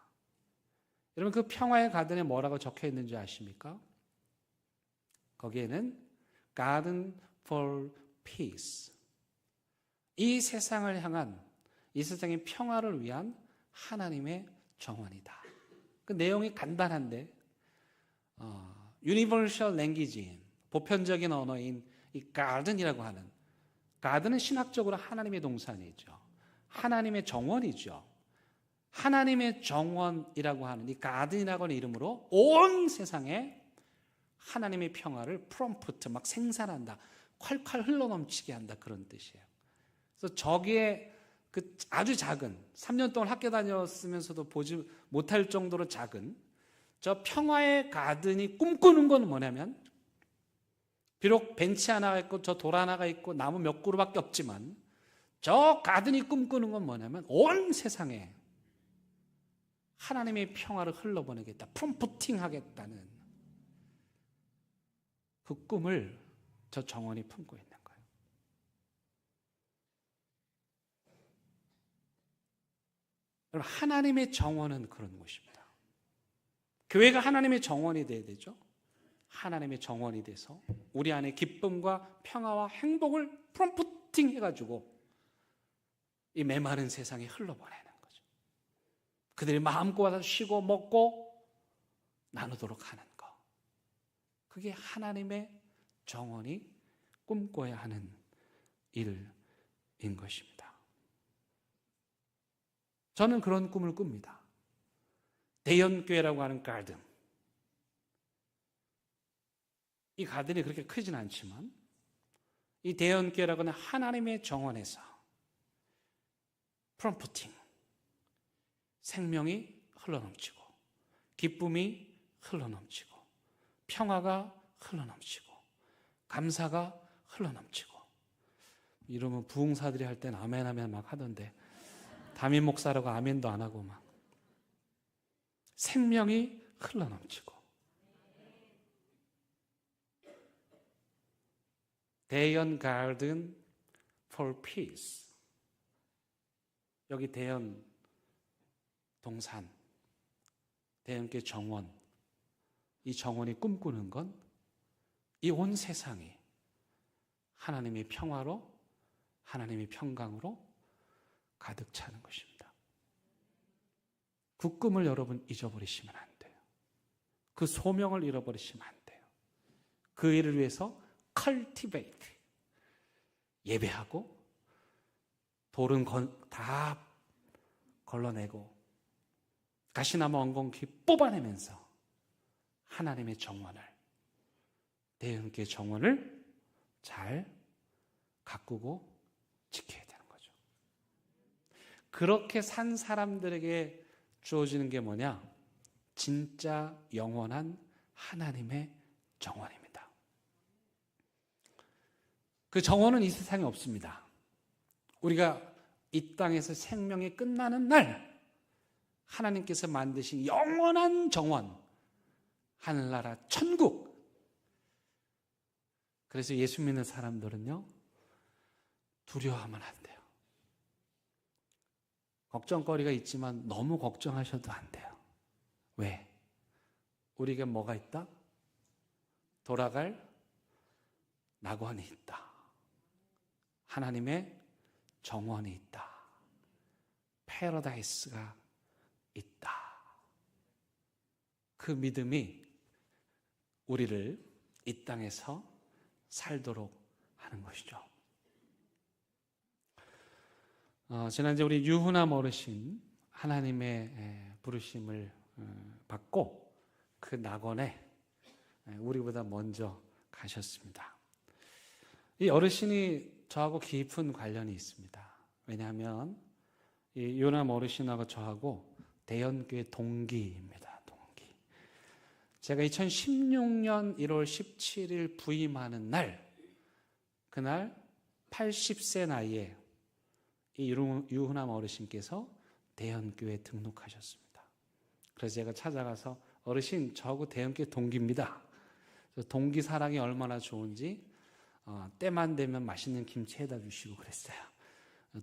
여러분, 그 평화의 가든에 뭐라고 적혀 있는지 아십니까? 거기에는 Garden for Peace, 이 세상을 향한, 이 세상의 평화를 위한 하나님의 정원이다. 그 내용이 간단한데 Universal Language인, 보편적인 언어인 이 가든이라고 하는, 가든은 신학적으로 하나님의 동산이죠. 하나님의 정원이죠. 하나님의 정원이라고 하는 이 가든이라고 하는 이름으로 온 세상에 하나님의 평화를 프롬프트, 막 생산한다, 콸콸 흘러넘치게 한다, 그런 뜻이에요. 그래서 저기에 그 아주 작은, 3년 동안 학교 다녔으면서도 보지 못할 정도로 작은 저 평화의 가든이 꿈꾸는 건 뭐냐면, 비록 벤치 하나가 있고 저 돌 하나가 있고 나무 몇 그루밖에 없지만 저 가든이 꿈꾸는 건 뭐냐면 온 세상에 하나님의 평화를 흘러보내겠다, 프롬프팅 하겠다는 그 꿈을 저 정원이 품고 있는 거예요. 여러분, 하나님의 정원은 그런 곳입니다. 교회가 하나님의 정원이 돼야 되죠. 하나님의 정원이 돼서 우리 안에 기쁨과 평화와 행복을 프롬프팅 해가지고 이 메마른 세상에 흘러보내는 거죠. 그들이 마음껏 쉬고 먹고 나누도록 하는 거. 그게 하나님의 정원이 꿈꿔야 하는 일인 것입니다. 저는 그런 꿈을 꿉니다. 대연교회라고 하는 가든. 이 가든이 그렇게 크진 않지만 이 대연교회라고 하는 하나님의 정원에서 프롬프팅, 생명이 흘러넘치고 기쁨이 흘러넘치고 평화가 흘러넘치고 감사가 흘러넘치고. 이러면 부흥사들이 할 땐 아멘 아멘 막 하던데 담임 목사라고 아멘도 안 하고 막 생명이 흘러넘치고 대연 가든 for peace. 여기 대연 동산, 대연교회 정원, 이 정원이 꿈꾸는 건 이 온 세상이 하나님의 평화로, 하나님의 평강으로 가득 차는 것입니다. 그 꿈을 여러분 잊어버리시면 안 돼요. 그 소명을 잃어버리시면 안 돼요. 그 일을 위해서 cultivate, 예배하고 돌은 다 걸러내고 가시나무 엉겅퀴 뽑아내면서 하나님의 정원을, 대형교회 정원을 잘 가꾸고 지켜야 되는 거죠. 그렇게 산 사람들에게 주어지는 게 뭐냐? 진짜 영원한 하나님의 정원입니다. 그 정원은 이 세상에 없습니다. 우리가 이 땅에서 생명이 끝나는 날 하나님께서 만드신 영원한 정원, 하늘나라 천국. 그래서 예수 믿는 사람들은요, 두려워하면 안 돼요. 걱정거리가 있지만 너무 걱정하셔도 안 돼요. 왜? 우리에게 뭐가 있다? 돌아갈 낙원이 있다. 하나님의 정원이 있다. 패러다이스가 있다. 그 믿음이 우리를 이 땅에서 살도록 하는 것이죠. 지난주에 우리 유훈함 어르신 하나님의 부르심을 받고 그 낙원에 우리보다 먼저 가셨습니다. 이 어르신이 저하고 깊은 관련이 있습니다. 왜냐하면 이 유훈함 어르신하고 저하고 대연교회 동기입니다. 동기. 제가 2016년 1월 17일 부임하는 날, 그날 80세 나이에 이 유훈함 어르신께서 대연교회에 등록하셨습니다. 그래서 제가 찾아가서 어르신, 저하고 대연교회 동기입니다. 동기 사랑이 얼마나 좋은지 때만 되면 맛있는 김치 해다 주시고 그랬어요.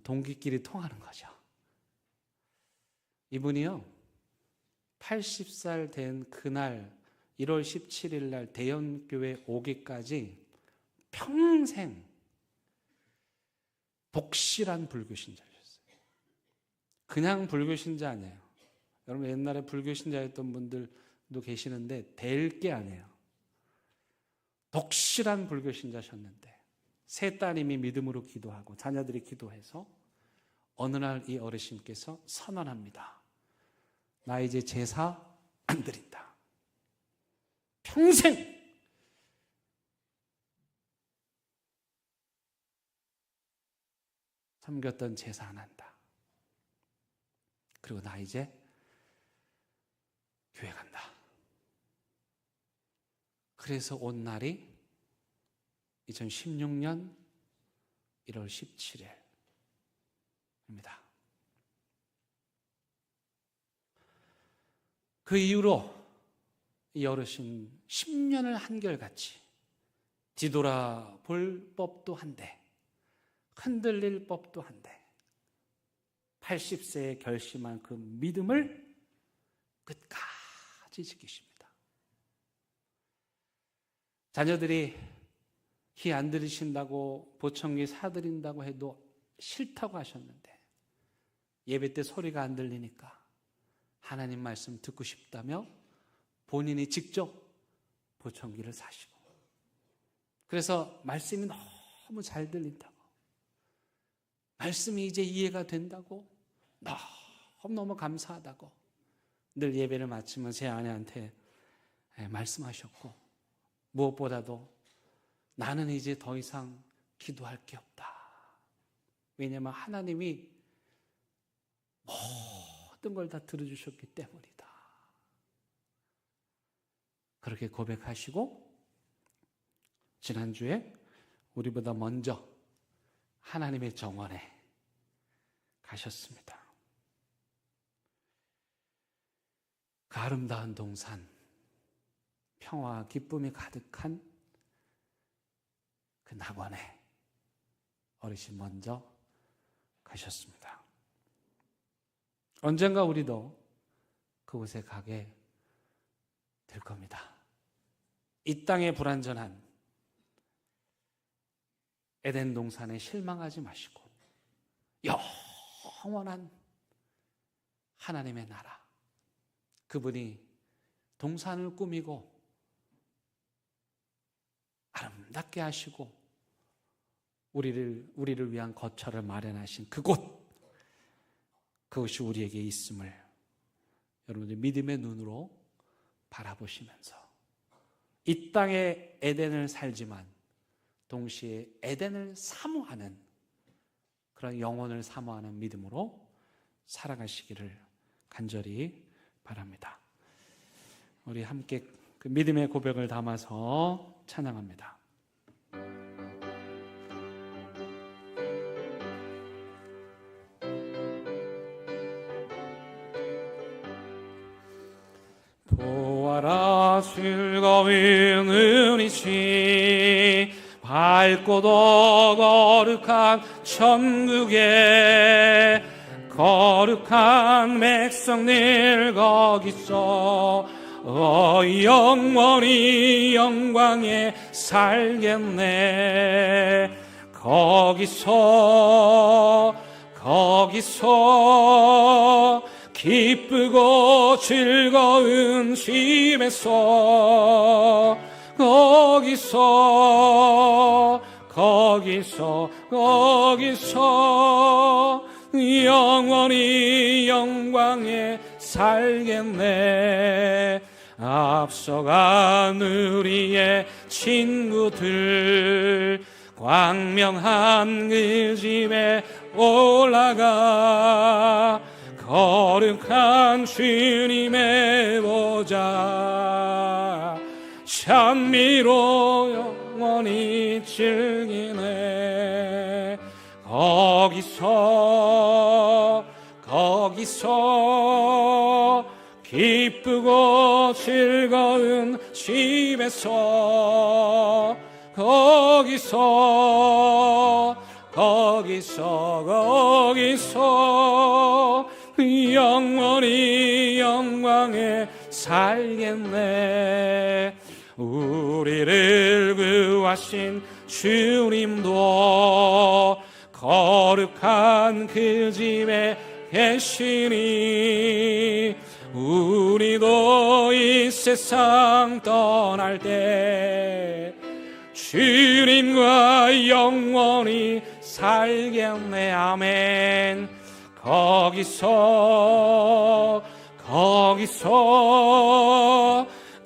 동기끼리 통하는 거죠. 이분이요, 80살 된 그날 1월 17일 날 대연교회 오기까지 평생 독실한 불교신자였어요. 그냥 불교신자 아니에요. 여러분 옛날에 불교신자였던 분들도 계시는데 될 게 아니에요. 독실한 불교신자셨는데 세 따님이 믿음으로 기도하고 자녀들이 기도해서 어느 날 이 어르신께서 선언합니다. 나 이제 제사 안 드린다. 평생 섬겼던 제사 안 한다. 그리고 나 이제 교회 간다. 그래서 온 날이 2016년 1월 17일입니다. 그 이후로 이 어르신 10년을 한결같이 뒤돌아볼 법도 한데 흔들릴 법도 한데 80세에 결심한 그 믿음을 끝까지 지키십니다. 자녀들이 희 안 들으신다고 보청기 사드린다고 해도 싫다고 하셨는데 예배 때 소리가 안 들리니까 하나님 말씀 듣고 싶다며 본인이 직접 보청기를 사시고 그래서 말씀이 너무 잘 들린다고, 말씀이 이제 이해가 된다고, 너무너무 감사하다고 늘 예배를 마치면 제 아내한테 말씀하셨고, 무엇보다도 나는 이제 더 이상 기도할 게 없다. 왜냐하면 하나님이 모든 걸 다 들어주셨기 때문이다. 그렇게 고백하시고 지난주에 우리보다 먼저 하나님의 정원에 가셨습니다. 그 아름다운 동산, 평화와 기쁨이 가득한 그 낙원에 어르신 먼저 가셨습니다. 언젠가 우리도 그곳에 가게 될 겁니다. 이 땅의 불완전한 에덴 동산에 실망하지 마시고 영원한 하나님의 나라, 그분이 동산을 꾸미고 아름답게 하시고 우리를 위한 거처를 마련하신 그것이 우리에게 있음을 여러분들 믿음의 눈으로 바라보시면서 이 땅의 에덴을 살지만 동시에 에덴을 사모하는, 그런 영혼을 사모하는 믿음으로 살아가시기를 간절히 바랍니다. 우리 함께 그 믿음의 고백을 담아서 찬양합니다. 보아라 즐거운 은이시 밝고도 거룩한 천국에 거룩한 백성들 거기서 영원히 영광에 살겠네. 거기서 기쁘고 즐거운 집에서 거기서 영원히 영광에 살겠네. 앞서간 우리의 친구들 광명한 그 집에 올라가 거룩한 주님의 보좌 찬미로 영원히 즐기네. 거기서 기쁘고 즐거운 집에서 거기서 영원히 영광에 살겠네. 우리를 구하신 주님도 거룩한 그 집에 계시니 우리도 이 세상 떠날 때 주님과 영원히 살겠네. 아멘. 거기서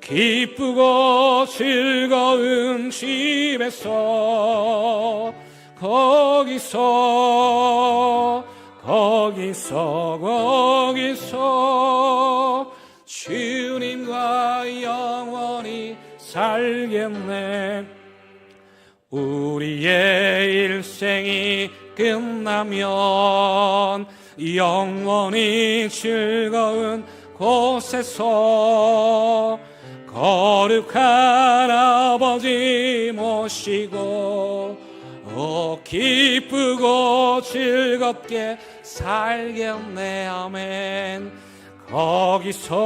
기쁘고 즐거운 집에서 거기서 주님과 영원히 살겠네. 우리의 일생이 끝나면 영원히 즐거운 곳에서 거룩한 아버지 모시고 기쁘고 즐겁게 살겠네. 아멘. 거기서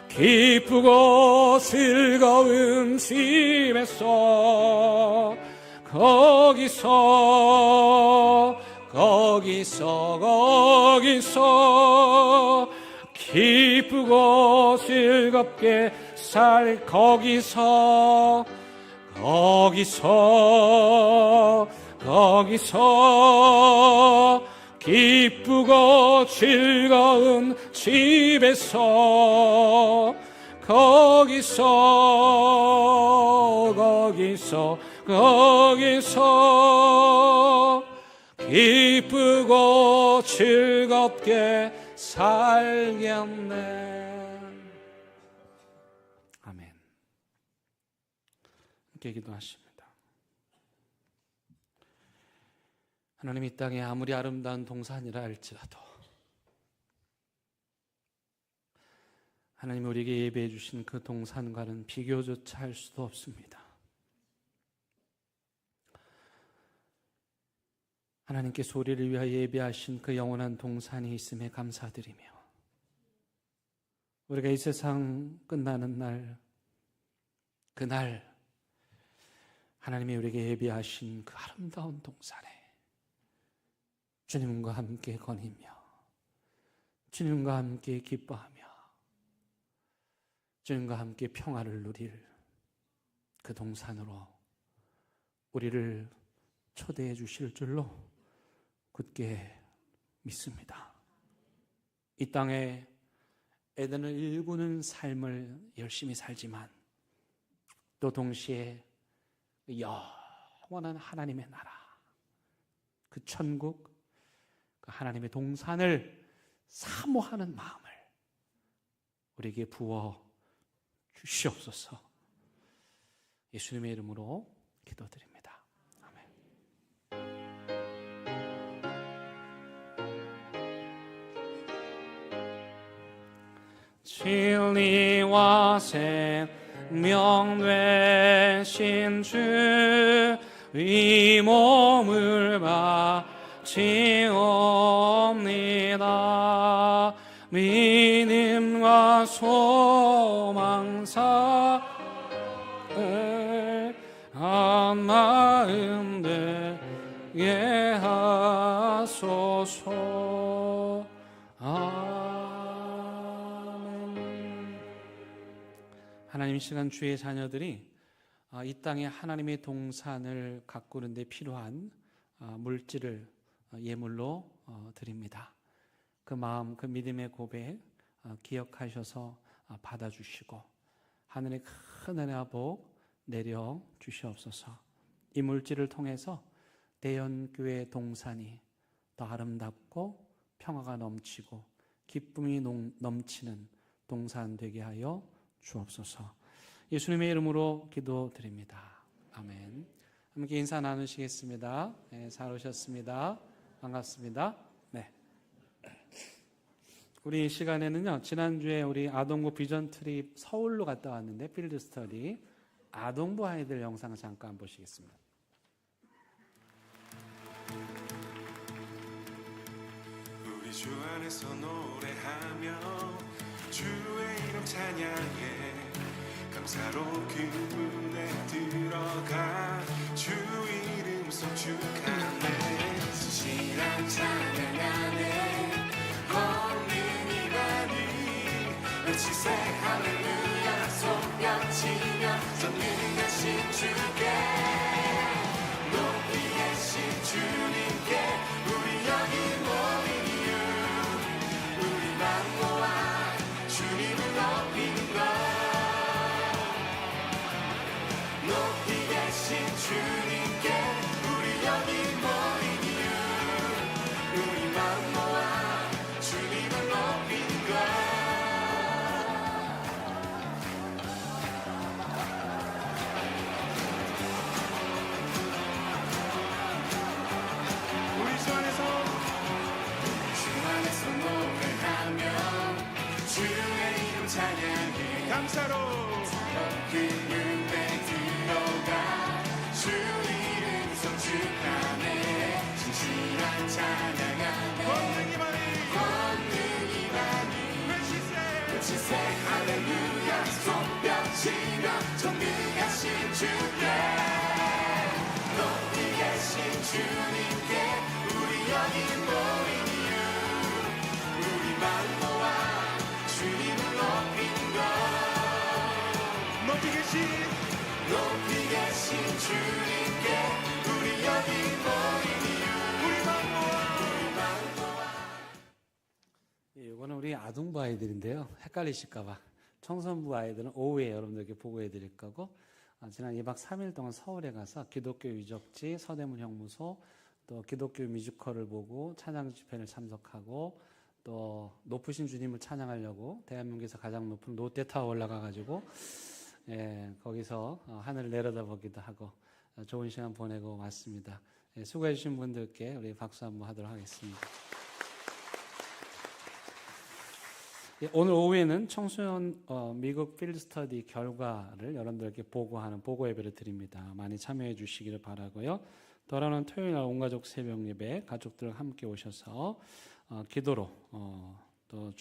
기쁘고 즐거운 집에서 거기서 기쁘고 즐겁게 살 거기서 기쁘고 즐거운 집에서 거기서 기쁘고 즐겁게 살겠네. 아멘. 함께 기도하십니다. 하나님, 이 땅에 아무리 아름다운 동산이라 할지라도 하나님 우리에게 예배해 주신 그 동산과는 비교조차 할 수도 없습니다. 하나님께서 우리를 위하여 예배하신 그 영원한 동산이 있음에 감사드리며, 우리가 이 세상 끝나는 날, 그날 하나님이 우리에게 예배하신 그 아름다운 동산에 주님과 함께 거니며 주님과 함께 기뻐하며 주님과 함께 평화를 누릴 그 동산으로 우리를 초대해 주실 줄로 굳게 믿습니다. 이 땅에 에덴을 일구는 삶을 열심히 살지만 또 동시에 영원한 하나님의 나라, 그 천국, 그 하나님의 동산을 사모하는 마음을 우리에게 부어 주시옵소서. 예수님의 이름으로 기도드립니다. 아멘. 진리와 생명 되신 주, 이 몸을 바치옵니다. 믿음과 소망 사을 한 마음 되게 하소서. 아멘. 하나님, 이 시간 주의 자녀들이 이 땅에 하나님의 동산을 가꾸는 데 필요한 물질을 예물로 드립니다. 그 마음, 그 믿음의 고백 기억하셔서 받아주시고 하늘의 큰 은혜와 복 내려 주시옵소서. 이 물질을 통해서 대연교회 동산이 더 아름답고 평화가 넘치고 기쁨이 넘치는 동산 되게 하여 주옵소서. 예수님의 이름으로 기도드립니다. 아멘. 함께 인사 나누시겠습니다. 네, 잘 오셨습니다. 반갑습니다. 네. 우리 이 시간에는요, 지난주에 우리 아동부 비전 트립 서울로 갔다 왔는데 필드 스터디 아동부 아이들 영상을 잠깐 보시겠습니다. 우리 주 안에서 노래하며 주의 이름 찬양해, 감사로 그분에 들어가 주 이름 송축하네. 진실한 찬양 안에 권능이 많이 외치세 할렐루야. 손뼉치며 전능하신 주께 높이 계신 주님께 우리 여기 모인 이유, 우리 맘 모아 주님을 높이는 것. 높이 계신 주님께 우리 여기 모인 이유, 우리 맘 모아 주님을 높이는 것. 우리 주 안에서 노래하며 주의 이름 찬양해, 감사로 그 은혜 들어가 주 이름 송축하네. 진실한 찬양하네 권능이 많이 외치세 할렐루야. 손뼉치며 전능하신 주께 높이 계신 주님께 우리 여기 모인 이유, 우리 맘 모아 높이 계신 주님께 우리 여기 모인 이유 우리만 모아 이거는 우리 아동부 아이들인데요. 헷갈리실까봐. 청소년부 아이들은 오후에 여러분들께 보고해 드릴 거고, 지난 2박 3일 동안 서울에 가서 기독교 유적지, 서대문 형무소, 또 기독교 뮤지컬을 보고 찬양 집회를 참석하고, 또 높으신 주님을 찬양하려고 대한민국에서 가장 높은 롯데타워 올라가가지고 거기서 하늘을 내려다보기도 하고 좋은 시간 보내고 왔습니다. 수고해 주신 분들께 우리 박수 한번 하도록 하겠습니다. 오늘 오후에는 청소년 미국 필드 스터디 결과를 여러분들께 보고하는 보고 예배를 드립니다. 많이 참여해 주시기를 바라고요. 돌아오는 토요일 날 온가족 새벽 예배 가족들 함께 오셔서 기도로 또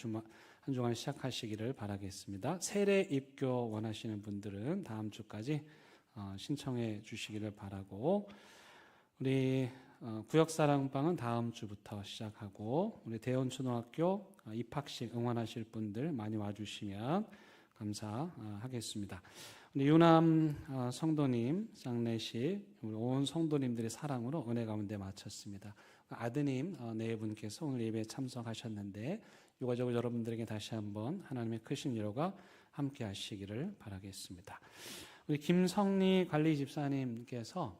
한 주간 시작하시기를 바라겠습니다. 세례 입교 원하시는 분들은 다음 주까지 신청해 주시기를 바라고, 우리 구역사랑방은 다음 주부터 시작하고, 우리 대원초등학교 입학식 응원하실 분들 많이 와주시면 감사하겠습니다. 우리 유남 성도님 장례식 우리 온 성도님들의 사랑으로 은혜 가운데 마쳤습니다. 아드님 네 분께서 오늘 예배에 참석하셨는데 유가족 여러분들에게 다시 한번 하나님의 크신 위로가 함께 하시기를 바라겠습니다. 우리 김성리 관리 집사님께서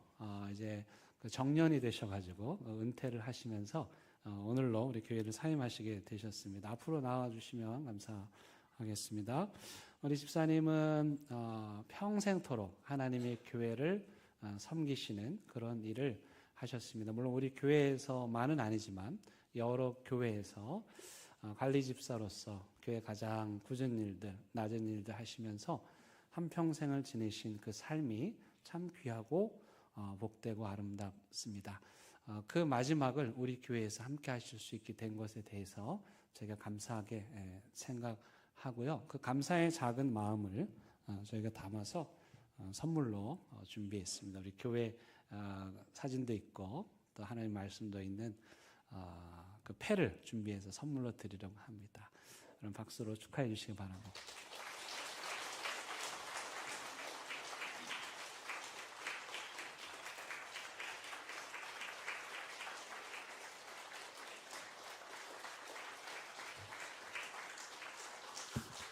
이제 정년이 되셔가지고 은퇴를 하시면서 오늘로 우리 교회를 사임하시게 되셨습니다. 앞으로 나와주시면 감사하겠습니다. 우리 집사님은 평생토록 하나님의 교회를 섬기시는 그런 일을 하셨습니다. 물론 우리 교회에서만은 아니지만 여러 교회에서 관리 집사로서 교회 가장 굳은 일들, 낮은 일들 하시면서 한평생을 지내신 그 삶이 참 귀하고 복되고 아름답습니다. 그 마지막을 우리 교회에서 함께 하실 수 있게 된 것에 대해서 저희가 감사하게 생각하고요. 그 감사의 작은 마음을 저희가 담아서 선물로 준비했습니다. 우리 교회 사진도 있고 또 하나님 말씀도 있는 그 패를 준비해서 선물로 드리려고 합니다. 그럼 박수로 축하해 주시기 바라고.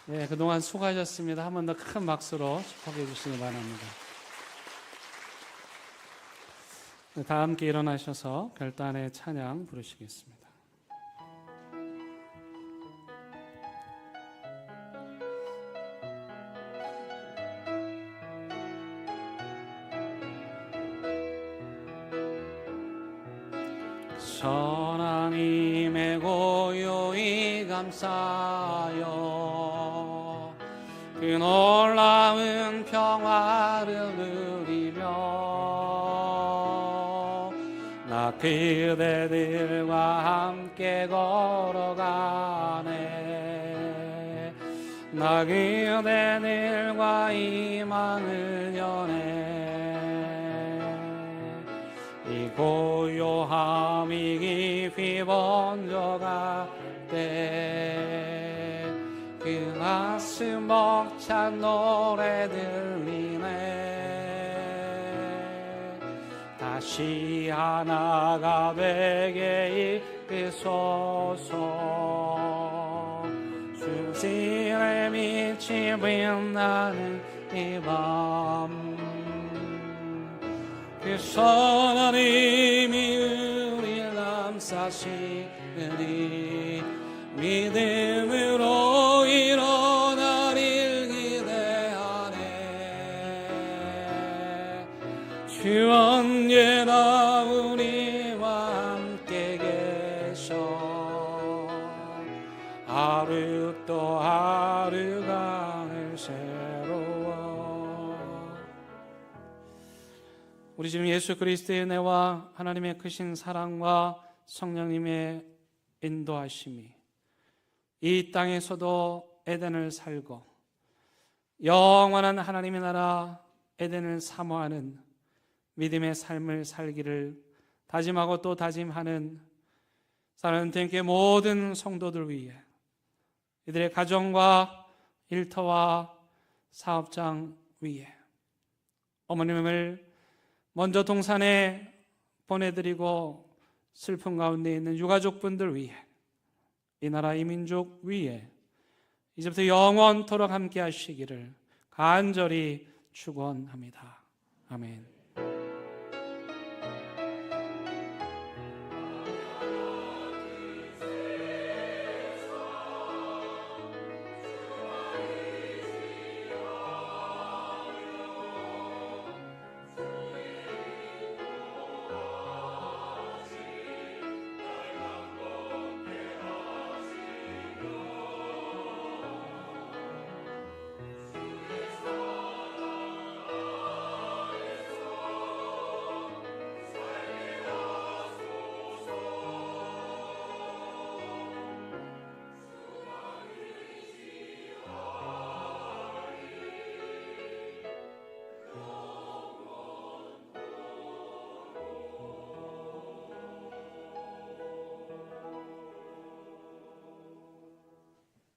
네, 그동안 수고하셨습니다. 한 번 더 큰 박수로 축복해 주시기 바랍니다. 다 함께 일어나셔서 결단의 찬양 부르시겠습니다. 하나님의 고요히 감사하여 그 놀라운 평화를 누리며 나 그대들과 함께 걸어가네. 나 그대들과 임하는 연애 이 고요함이 깊이 번져갈 때 그 가슴 벅찬 노래 들리네. 다시 하나가 되게 이끄소서. 주님의 빛이 빛나는 이 밤 그 선한 힘이 우리를 감싸시니 믿음으로 일어나릴 기대하네. 주 언제나 우리와 함께 계셔 하루 또 하루가 새로워. 우리 주님 예수 그리스도의 은혜와 하나님의 크신 사랑과 성령님의 인도하심이 이 땅에서도 에덴을 살고 영원한 하나님의 나라 에덴을 사모하는 믿음의 삶을 살기를 다짐하고 또 다짐하는 사랑하는天께 모든 성도들 위해 이들의 가정과 일터와 사업장 위해, 어머님을 먼저 동산에 보내드리고 슬픔 가운데 있는 유가족분들 위해, 이 나라 이 민족 위해 이제부터 영원토록 함께 하시기를 간절히 축원합니다. 아멘.